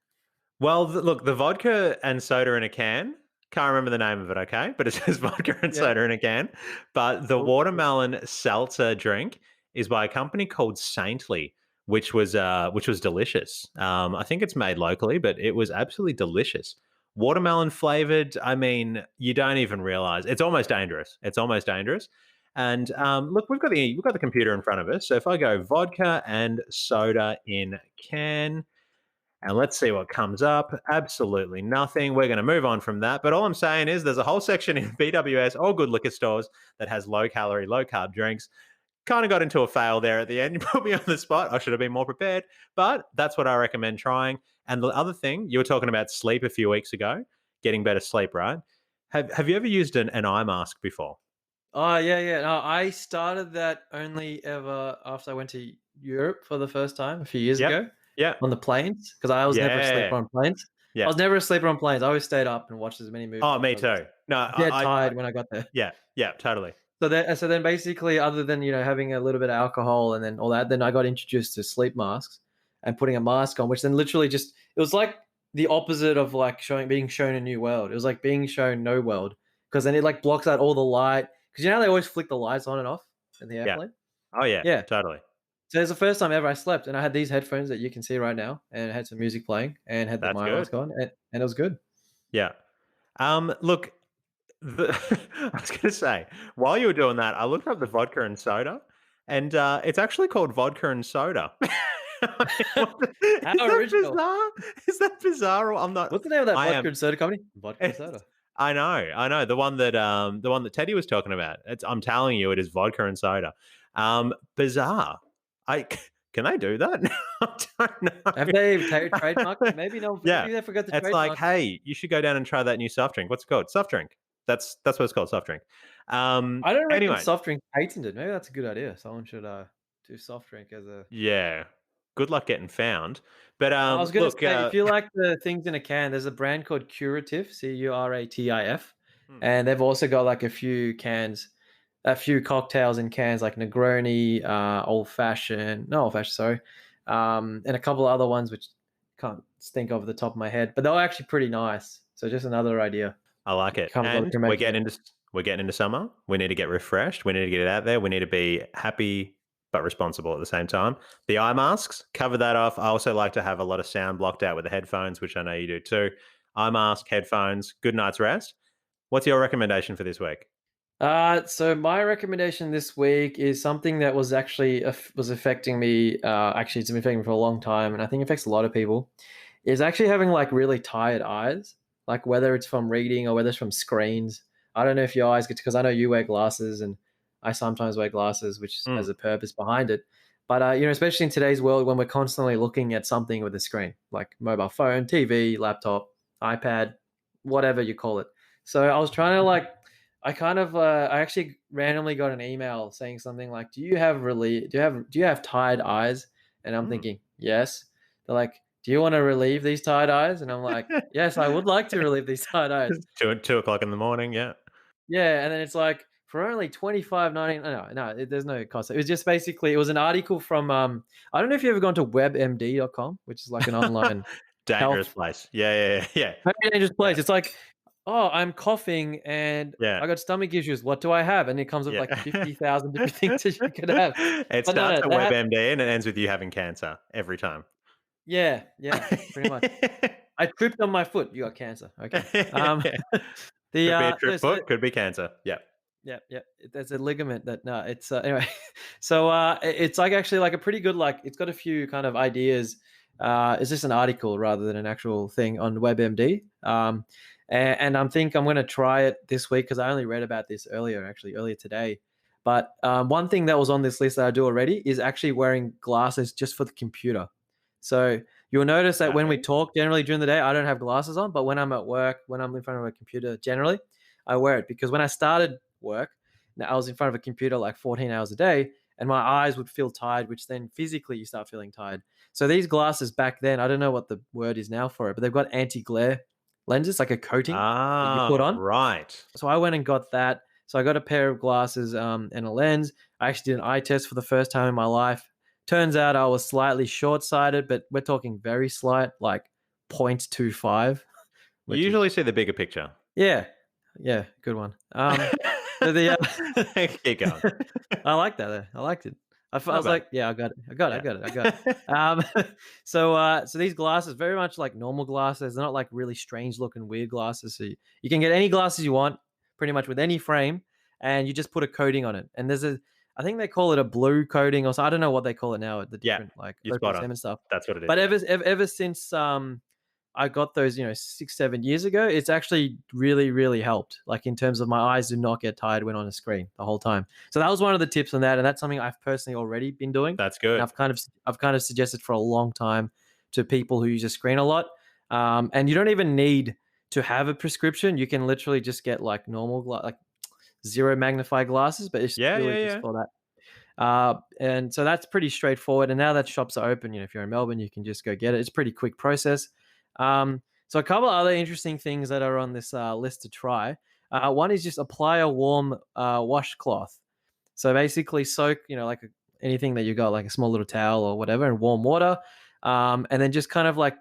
[SPEAKER 1] Well, look, the vodka and soda in a can. Can't remember the name of it, okay? But it says vodka and
[SPEAKER 2] Yeah,
[SPEAKER 1] soda in a can. But the
[SPEAKER 2] cool.
[SPEAKER 1] watermelon seltzer drink is by a company called Saintly, which was delicious. I think it's made locally, but it was absolutely delicious. Watermelon flavored. I mean, you don't even realize it's almost dangerous. It's almost dangerous. And look, we've got the computer in front of us. So if I go vodka and soda in can. And let's see what comes up. Absolutely nothing. We're going to move on from that. But all I'm saying is there's a whole section in BWS, all good liquor stores, that has low calorie, low carb drinks. Kind of got into a fail there at the end. You put me on the spot. I should have been more prepared. But that's what I recommend trying. And the other thing, you were talking about sleep a few weeks ago, getting better sleep, right? Have you ever used an eye mask before?
[SPEAKER 2] Oh, yeah, yeah. No, I started that only ever after I went to Europe for the first time a few years
[SPEAKER 1] Yep.
[SPEAKER 2] ago
[SPEAKER 1] Yep.
[SPEAKER 2] on the planes, because I was never a sleeper
[SPEAKER 1] Yeah.
[SPEAKER 2] on planes. I
[SPEAKER 1] Yeah.
[SPEAKER 2] was never a sleeper on planes. I always stayed up and watched as many movies
[SPEAKER 1] Oh,
[SPEAKER 2] as
[SPEAKER 1] me
[SPEAKER 2] I was
[SPEAKER 1] too. No,
[SPEAKER 2] dead tired when I got there.
[SPEAKER 1] yeah. Yeah, totally.
[SPEAKER 2] So then basically, other than, having a little bit of alcohol and then all that, then I got introduced to sleep masks and putting a mask on, which then literally just, it was like the opposite of like being shown a new world. It was like being shown no world, because then it like blocks out all the light. Because they always flick the lights on and off in the
[SPEAKER 1] Yeah.
[SPEAKER 2] airplane.
[SPEAKER 1] Oh, yeah,
[SPEAKER 2] Yeah.
[SPEAKER 1] totally.
[SPEAKER 2] So it's the first time ever I slept, and I had these headphones that you can see right now, and had some music playing, and had the
[SPEAKER 1] That's
[SPEAKER 2] my
[SPEAKER 1] good.
[SPEAKER 2] mask on, and it was good.
[SPEAKER 1] Yeah. Look, I was going to say, while you were doing that, I looked up the vodka and soda, and it's actually called vodka and soda. I mean,
[SPEAKER 2] How
[SPEAKER 1] is that
[SPEAKER 2] original!
[SPEAKER 1] bizarre? Is that bizarre? I'm not.
[SPEAKER 2] What's the name of that
[SPEAKER 1] I
[SPEAKER 2] vodka
[SPEAKER 1] am.
[SPEAKER 2] and soda company? Vodka and
[SPEAKER 1] It's,
[SPEAKER 2] soda.
[SPEAKER 1] I know the one that Teddy was talking about. I'm telling you, it is vodka and soda. Bizarre. I can they do that? I don't
[SPEAKER 2] Have
[SPEAKER 1] know.
[SPEAKER 2] they trademarked it? Maybe no.
[SPEAKER 1] Yeah,
[SPEAKER 2] Maybe they forgot to
[SPEAKER 1] it's like,
[SPEAKER 2] trademark it.
[SPEAKER 1] hey, you should go down and try that new soft drink. What's it called? Soft drink. That's what it's called, soft drink.
[SPEAKER 2] I don't reckon
[SPEAKER 1] Anyway,
[SPEAKER 2] soft drink patented. Maybe that's a good idea. Someone should do soft drink as a.
[SPEAKER 1] yeah, good luck getting found. But
[SPEAKER 2] I was gonna
[SPEAKER 1] look,
[SPEAKER 2] say, if you like the things in a can, there's a brand called Curative, Curatif,
[SPEAKER 1] hmm,
[SPEAKER 2] and they've also got like a few cocktails in cans like Negroni, Old Fashioned, sorry, and a couple of other ones which can't think of the top of my head, but they're actually pretty nice. So just another idea
[SPEAKER 1] I like it.
[SPEAKER 2] comes up with
[SPEAKER 1] And
[SPEAKER 2] your imagination.
[SPEAKER 1] we're getting into summer. We need to get refreshed. We need to get it out there. We need to be happy but responsible at the same time. The eye masks, cover that off. I also like to have a lot of sound blocked out with the headphones, which I know you do too. Eye mask, headphones, good night's rest. What's your recommendation for this week?
[SPEAKER 2] So my recommendation this week is something that was actually was affecting me. Actually, it's been affecting me for a long time, and I think it affects a lot of people. Is actually having like really tired eyes, like whether it's from reading or whether it's from screens. I don't know if your eyes get because I know you wear glasses, and I sometimes wear glasses, which has
[SPEAKER 1] Mm,
[SPEAKER 2] a purpose behind it. But especially in today's world when we're constantly looking at something with a screen, like mobile phone, TV, laptop, iPad, whatever you call it. So I was trying to like I actually randomly got an email saying something like, "Do you have tired eyes?" And I'm
[SPEAKER 1] mm.
[SPEAKER 2] thinking, "Yes." They're like, "Do you want to relieve these tired eyes?" And I'm like, "Yes, I would like to relieve these tired eyes."
[SPEAKER 1] 2 o'clock in the morning. Yeah.
[SPEAKER 2] Yeah, and then it's like for only 25.90. No, there's no cost. It was just basically it was an article from I don't know if you ever gone to webmd.com, which is like an online
[SPEAKER 1] Dangerous
[SPEAKER 2] health
[SPEAKER 1] place. Yeah.
[SPEAKER 2] very dangerous
[SPEAKER 1] Yeah.
[SPEAKER 2] place. It's like, oh, I'm coughing and
[SPEAKER 1] Yeah.
[SPEAKER 2] I got stomach issues. What do I have? And it comes with
[SPEAKER 1] Yeah.
[SPEAKER 2] like 50,000 different things that you could have.
[SPEAKER 1] It
[SPEAKER 2] But
[SPEAKER 1] starts
[SPEAKER 2] no,
[SPEAKER 1] at
[SPEAKER 2] they had,
[SPEAKER 1] WebMD and it ends with you having cancer every time.
[SPEAKER 2] yeah, pretty much. I tripped on my foot. You got cancer. Okay. The
[SPEAKER 1] Could be a
[SPEAKER 2] no,
[SPEAKER 1] trip
[SPEAKER 2] so
[SPEAKER 1] foot, could be cancer. Yeah.
[SPEAKER 2] yeah. There's a ligament that no, it's anyway. So it's like actually like a pretty good like it's got a few kind of ideas. Is this an article rather than an actual thing on WebMD? And I'm think I'm going to try it this week because I only read about this earlier today. But one thing that was on this list that I do already is actually wearing glasses just for the computer. So you'll notice that when we
[SPEAKER 1] Okay.
[SPEAKER 2] talk generally during the day, I don't have glasses on, but when I'm at work, when I'm in front of a computer, generally, I wear it because when I started work, now I was in front of a computer like 14 hours a day, and my eyes would feel tired, which then physically you start feeling tired. So these glasses back then, I don't know what the word is now for it, but they've got anti-glare lenses, like a coating that you put
[SPEAKER 1] Ah,
[SPEAKER 2] on.
[SPEAKER 1] right.
[SPEAKER 2] So I went and got that. So I got a pair of glasses and a lens. I actually did an eye test for the first time in my life. Turns out I was slightly short-sighted, but we're talking very slight, like 0.25,
[SPEAKER 1] You
[SPEAKER 2] which is
[SPEAKER 1] usually see the bigger picture.
[SPEAKER 2] yeah, yeah, good one. So the
[SPEAKER 1] Keep going.
[SPEAKER 2] I like that. I liked it. I
[SPEAKER 1] Not
[SPEAKER 2] was
[SPEAKER 1] bad.
[SPEAKER 2] like, yeah, I got it. I got it. I
[SPEAKER 1] Yeah.
[SPEAKER 2] got it. I got it. So these glasses, very much like normal glasses. They're not like really strange looking, weird glasses. So you can get any glasses you want, pretty much with any frame, and you just put a coating on it. And I think they call it a blue coating, or so I don't know what they call it now at the
[SPEAKER 1] Yeah,
[SPEAKER 2] different like
[SPEAKER 1] you're spot
[SPEAKER 2] OPSM
[SPEAKER 1] on.
[SPEAKER 2] and stuff.
[SPEAKER 1] That's what it is,
[SPEAKER 2] But
[SPEAKER 1] yeah.
[SPEAKER 2] ever since I got those, 6, 7 years ago. It's actually really, really helped. Like in terms of my eyes do not get tired when on a screen the whole time. So that was one of the tips on that, and that's something I've personally already been doing,
[SPEAKER 1] That's
[SPEAKER 2] and
[SPEAKER 1] good.
[SPEAKER 2] I've kind of suggested for a long time to people who use a screen a lot. And you don't even need to have a prescription. You can literally just get like normal, like zero magnify glasses, but it's
[SPEAKER 1] Yeah, yeah,
[SPEAKER 2] purely just
[SPEAKER 1] yeah.
[SPEAKER 2] for that. And so that's pretty straightforward. And now that shops are open, if you're in Melbourne, you can just go get it. It's a pretty quick process. So a couple of other interesting things that are on this list to try. One is just apply a warm washcloth. So basically soak, like anything that you got, like a small little towel or whatever, in warm water, and then just kind of like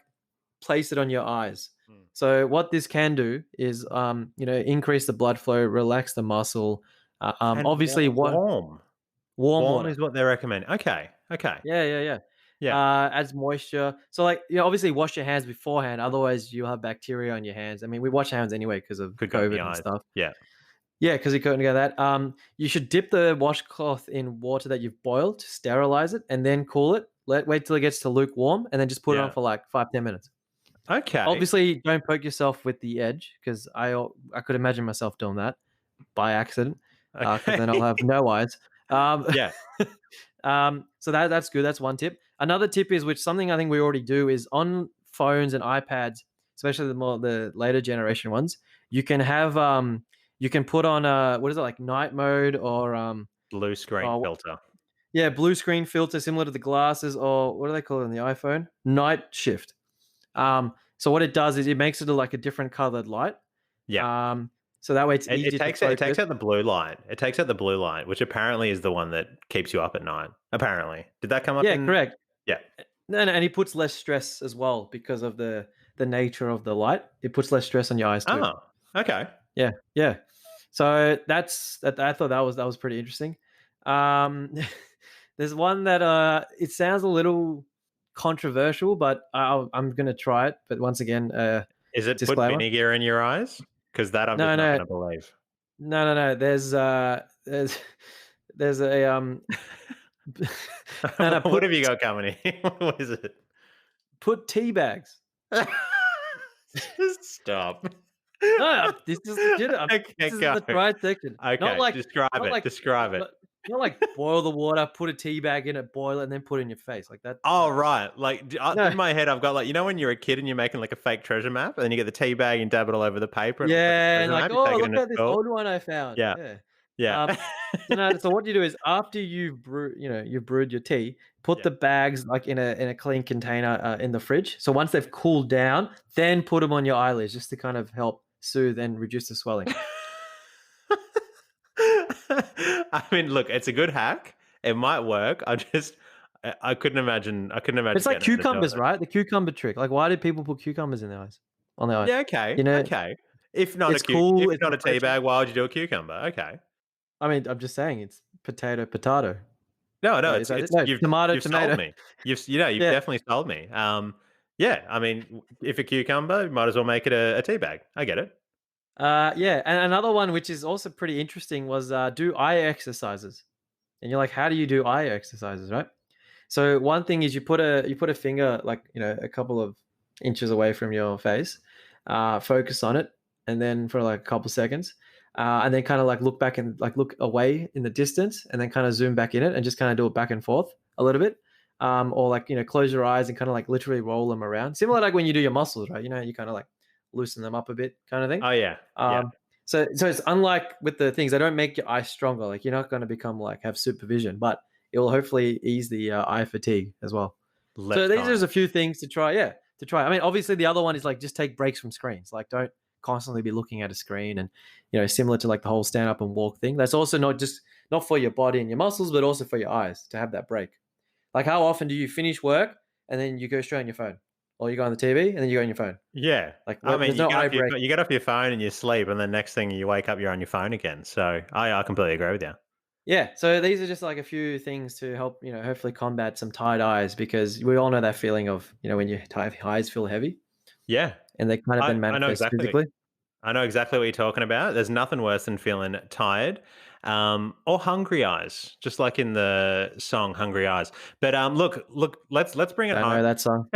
[SPEAKER 2] place it on your eyes.
[SPEAKER 1] Mm.
[SPEAKER 2] So what this can do is, increase the blood flow, relax the muscle.
[SPEAKER 1] And
[SPEAKER 2] Obviously, what
[SPEAKER 1] warm.
[SPEAKER 2] warm
[SPEAKER 1] Warm
[SPEAKER 2] water.
[SPEAKER 1] is what they recommend. Okay, okay.
[SPEAKER 2] Yeah.
[SPEAKER 1] Yeah,
[SPEAKER 2] Adds moisture. So, like, obviously wash your hands beforehand. Otherwise, you'll have bacteria on your hands. I mean, we wash our hands anyway because of
[SPEAKER 1] could go in the
[SPEAKER 2] COVID and
[SPEAKER 1] eyes.
[SPEAKER 2] stuff.
[SPEAKER 1] Yeah.
[SPEAKER 2] Yeah, because you couldn't get that. You should dip the washcloth in water that you've boiled to sterilize it, and then cool it. Wait till it gets to lukewarm, and then just put it on
[SPEAKER 1] Yeah.
[SPEAKER 2] for like 5-10 minutes.
[SPEAKER 1] Okay.
[SPEAKER 2] Obviously, don't poke yourself with the edge because I could imagine myself doing that by accident because then I'll
[SPEAKER 1] Okay.
[SPEAKER 2] have no eyes. Um,
[SPEAKER 1] Yeah.
[SPEAKER 2] so that's good. That's one tip. Another tip is which something I think we already do is on phones and iPads, especially the later generation ones. You can have you can put on what is it, like night mode or
[SPEAKER 1] Blue screen
[SPEAKER 2] oh,
[SPEAKER 1] filter.
[SPEAKER 2] yeah, blue screen filter similar to the glasses, or what do they call it on the iPhone? Night shift. So what it does is it makes it like a different colored light.
[SPEAKER 1] Yeah.
[SPEAKER 2] Um, so that way it's
[SPEAKER 1] It
[SPEAKER 2] easier to
[SPEAKER 1] takes it
[SPEAKER 2] focus.
[SPEAKER 1] takes out the blue light. It takes out the blue light, which apparently is the one that keeps you up at night. Apparently. Did that come up
[SPEAKER 2] Yeah,
[SPEAKER 1] in?
[SPEAKER 2] correct.
[SPEAKER 1] Yeah.
[SPEAKER 2] And he puts less stress as well because of the nature of the light. It puts less stress on your eyes too.
[SPEAKER 1] Oh, okay.
[SPEAKER 2] Yeah, yeah. So that's that. I thought that was pretty interesting. Um, there's one that it sounds a little controversial, but I'm gonna try it. But once again,
[SPEAKER 1] Is it put
[SPEAKER 2] disclaimer.
[SPEAKER 1] vinegar in your eyes? Because that I'm just
[SPEAKER 2] No,
[SPEAKER 1] not
[SPEAKER 2] no,
[SPEAKER 1] gonna believe.
[SPEAKER 2] no. There's there's a no, no.
[SPEAKER 1] What have you got coming in? What is it?
[SPEAKER 2] Put tea bags.
[SPEAKER 1] Just stop.
[SPEAKER 2] No, this is legit.
[SPEAKER 1] Okay,
[SPEAKER 2] This is
[SPEAKER 1] go.
[SPEAKER 2] the right section.
[SPEAKER 1] Okay, describe
[SPEAKER 2] Not
[SPEAKER 1] it.
[SPEAKER 2] like,
[SPEAKER 1] Describe it.
[SPEAKER 2] not, not like boil the water, put a tea bag in it, boil it, and then put it in your face like that.
[SPEAKER 1] Oh,
[SPEAKER 2] No,
[SPEAKER 1] right. Like
[SPEAKER 2] no.
[SPEAKER 1] in my head, I've got like, you know, when you're a kid and you're making like a fake treasure map, and then you get the tea bag and dab it all over the paper, and it looks like a
[SPEAKER 2] Yeah, and
[SPEAKER 1] treasure
[SPEAKER 2] like,
[SPEAKER 1] map. You
[SPEAKER 2] oh,
[SPEAKER 1] take it
[SPEAKER 2] look
[SPEAKER 1] into
[SPEAKER 2] at this
[SPEAKER 1] school.
[SPEAKER 2] old one I found.
[SPEAKER 1] Yeah,
[SPEAKER 2] Yeah.
[SPEAKER 1] yeah,
[SPEAKER 2] Um, so what you do is after you've brewed your tea, put
[SPEAKER 1] yeah.
[SPEAKER 2] the bags like in a clean container in the fridge. So once they've cooled down, then put them on your eyelids just to kind of help soothe and reduce the swelling.
[SPEAKER 1] I mean, look, it's a good hack. It might work. I couldn't imagine. I couldn't imagine
[SPEAKER 2] It's like
[SPEAKER 1] getting them to do
[SPEAKER 2] cucumbers,
[SPEAKER 1] it.
[SPEAKER 2] right? The cucumber trick. Like, why did people put cucumbers in their eyes? On their eyes?
[SPEAKER 1] Yeah. Okay.
[SPEAKER 2] You know,
[SPEAKER 1] Okay. If not
[SPEAKER 2] it's cool.
[SPEAKER 1] if
[SPEAKER 2] It's
[SPEAKER 1] not a tea
[SPEAKER 2] refreshing.
[SPEAKER 1] bag, why would you do a cucumber? Okay.
[SPEAKER 2] I mean, I'm just saying it's potato.
[SPEAKER 1] No, no,
[SPEAKER 2] Wait, is that it? No, tomato,
[SPEAKER 1] you've sold
[SPEAKER 2] tomato.
[SPEAKER 1] me. You've
[SPEAKER 2] Yeah.
[SPEAKER 1] definitely sold me. Yeah, I mean, if a cucumber, you might as well make it a tea bag. I get it.
[SPEAKER 2] Yeah. And another one, which is also pretty interesting, was do eye exercises. And you're like, how do you do eye exercises, right? So one thing is you put a finger like a couple of inches away from your face, focus on it, and then for like a couple seconds, and then kind of like look back and like look away in the distance, and then kind of zoom back in it, and just kind of do it back and forth a little bit, or like close your eyes and kind of like literally roll them around, similar like when you do your muscles, right? You kind of like loosen them up a bit, kind of thing.
[SPEAKER 1] Oh yeah, yeah.
[SPEAKER 2] So it's unlike with the things, they don't make your eyes stronger. Like you're not going to become like have supervision, but it will hopefully ease the eye fatigue as well. So
[SPEAKER 1] Left
[SPEAKER 2] these are
[SPEAKER 1] eye.
[SPEAKER 2] just a few things to try. Yeah, to try. I mean, obviously the other one is like just take breaks from screens. Like don't constantly be looking at a screen, and similar to like the whole stand up and walk thing. That's also not for your body and your muscles, but also for your eyes to have that break. Like how often do you finish work and then you go straight on your phone, or you go on the TV and then you go on your phone?
[SPEAKER 1] Yeah.
[SPEAKER 2] Like
[SPEAKER 1] I mean,
[SPEAKER 2] there's no eye break.
[SPEAKER 1] you get off your phone and you sleep, and then next thing you wake up, you're on your phone again. So I completely agree with you.
[SPEAKER 2] Yeah, so these are just like a few things to help, hopefully combat some tired eyes because we all know that feeling of, when your eyes feel heavy
[SPEAKER 1] Yeah,
[SPEAKER 2] and they kind of then
[SPEAKER 1] I know
[SPEAKER 2] manifest
[SPEAKER 1] exactly.
[SPEAKER 2] physically.
[SPEAKER 1] I know exactly what you're talking about. There's nothing worse than feeling tired, or hungry eyes, just like in the song "Hungry Eyes." But look, let's bring it
[SPEAKER 2] Don't know
[SPEAKER 1] home.
[SPEAKER 2] that song.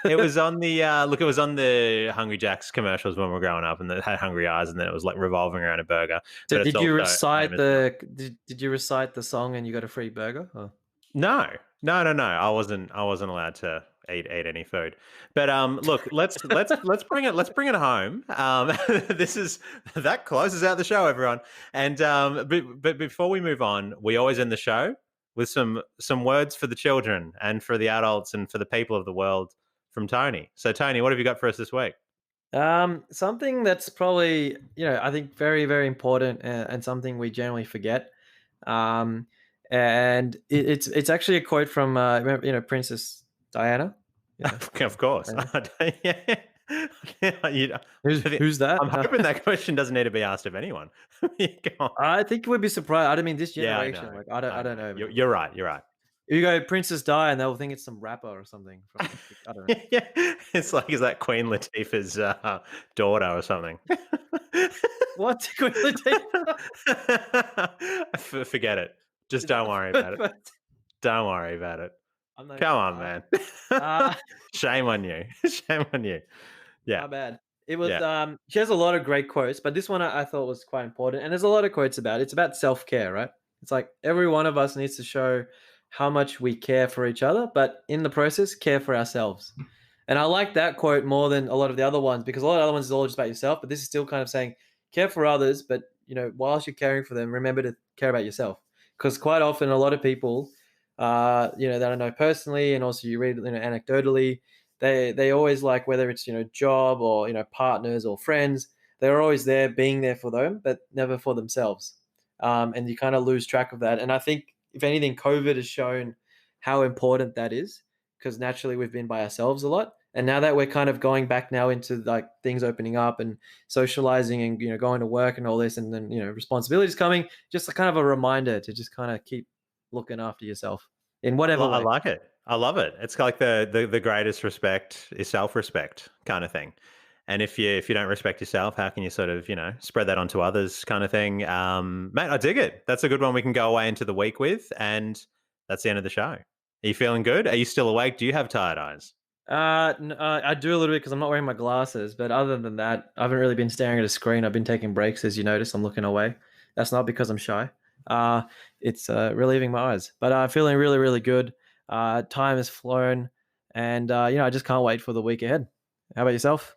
[SPEAKER 1] It was on the it was on the Hungry Jacks commercials when we were growing up, and it had hungry eyes, and then it was like revolving around a burger.
[SPEAKER 2] So
[SPEAKER 1] But it's
[SPEAKER 2] did you
[SPEAKER 1] also
[SPEAKER 2] recite
[SPEAKER 1] famous for
[SPEAKER 2] did you recite the song and you got a free burger? Or?
[SPEAKER 1] no, no. I wasn't allowed to eat any food. But look, let's bring it home. This is that closes out the show, everyone. And but before we move on, we always end the show with some words for the children and for the adults and for the people of the world from Tony. So Tony, what have you got for us this week?
[SPEAKER 2] Something that's probably, I think very, very important and something we generally forget. Um, and it's actually a quote from, remember, Princess Diana.
[SPEAKER 1] Of course.
[SPEAKER 2] Diana.
[SPEAKER 1] Yeah.
[SPEAKER 2] Who's that?
[SPEAKER 1] I'm hoping that question doesn't need to be asked of anyone. Go on.
[SPEAKER 2] I think we'd be surprised. I mean, this
[SPEAKER 1] Yeah, I
[SPEAKER 2] generation,
[SPEAKER 1] know.
[SPEAKER 2] like I don't know, man.
[SPEAKER 1] You're right. You're right.
[SPEAKER 2] You go Princess Di, and they'll think it's some rapper or something from. I don't know.
[SPEAKER 1] Yeah, it's like, is that Queen Latifah's daughter or something?
[SPEAKER 2] What? Queen Latifah?
[SPEAKER 1] Forget it. Just
[SPEAKER 2] Is that
[SPEAKER 1] don't
[SPEAKER 2] the
[SPEAKER 1] worry
[SPEAKER 2] first
[SPEAKER 1] about it.
[SPEAKER 2] one?
[SPEAKER 1] Don't worry about it.
[SPEAKER 2] I'm not
[SPEAKER 1] Come
[SPEAKER 2] even
[SPEAKER 1] on,
[SPEAKER 2] lying.
[SPEAKER 1] man.
[SPEAKER 2] Uh,
[SPEAKER 1] Shame on you. Shame on you. Yeah.
[SPEAKER 2] My bad. It was.
[SPEAKER 1] Yeah.
[SPEAKER 2] She has a lot of great quotes, but this one I thought was quite important. And there's a lot of quotes about it. It's about self care, right? It's like every one of us needs to show how much we care for each other, but in the process, care for ourselves. And I like that quote more than a lot of the other ones because a lot of the other ones is all just about yourself, but this is still kind of saying care for others, but whilst you're caring for them, remember to care about yourself. Because quite often, a lot of people, that I know personally, and also you read, anecdotally, they always like, whether it's job or partners or friends, they're always there, being there for them, but never for themselves. And you kind of lose track of that. And I think, if anything, COVID has shown how important that is, because naturally we've been by ourselves a lot. And now that we're kind of going back now into like things opening up and socializing and going to work and all this, and then responsibilities coming, just a kind of a reminder to just kind of keep looking after yourself in whatever
[SPEAKER 1] I
[SPEAKER 2] way.
[SPEAKER 1] like it. I love it. It's like the greatest respect is self-respect kind of thing. And if you don't respect yourself, how can you sort of, spread that onto others kind of thing? Mate, I dig it. That's a good one we can go away into the week with. And that's the end of the show. Are you feeling good? Are you still awake? Do you have tired eyes?
[SPEAKER 2] I do a little bit because I'm not wearing my glasses, but other than that, I haven't really been staring at a screen. I've been taking breaks, as you notice. I'm looking away. That's not because I'm shy. Uh, it's relieving my eyes, but feeling really, really good. Time has flown, and I just can't wait for the week ahead. How about yourself?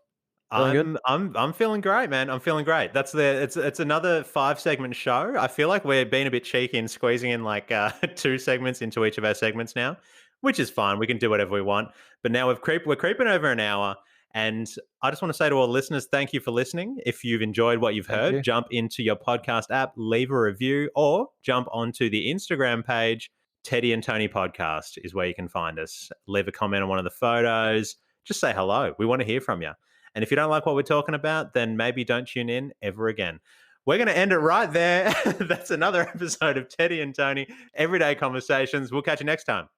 [SPEAKER 2] Feeling good?
[SPEAKER 1] I'm feeling great, man. I'm feeling great. It's another 5 segment show. I feel like we're being a bit cheeky and squeezing in like 2 segments into each of our segments now, which is fine. We can do whatever we want. But now we're creeping over an hour, and I just want to say to all listeners, thank you for listening. If you've enjoyed what you've
[SPEAKER 2] Thank
[SPEAKER 1] heard,
[SPEAKER 2] you.
[SPEAKER 1] jump into your podcast app, leave a review, or jump onto the Instagram page. Teddy and Tony Podcast is where you can find us. Leave a comment on one of the photos. Just say hello. We want to hear from you. And if you don't like what we're talking about, then maybe don't tune in ever again. We're going to end it right there. That's another episode of Teddy and Tony, Everyday Conversations. We'll catch you next time.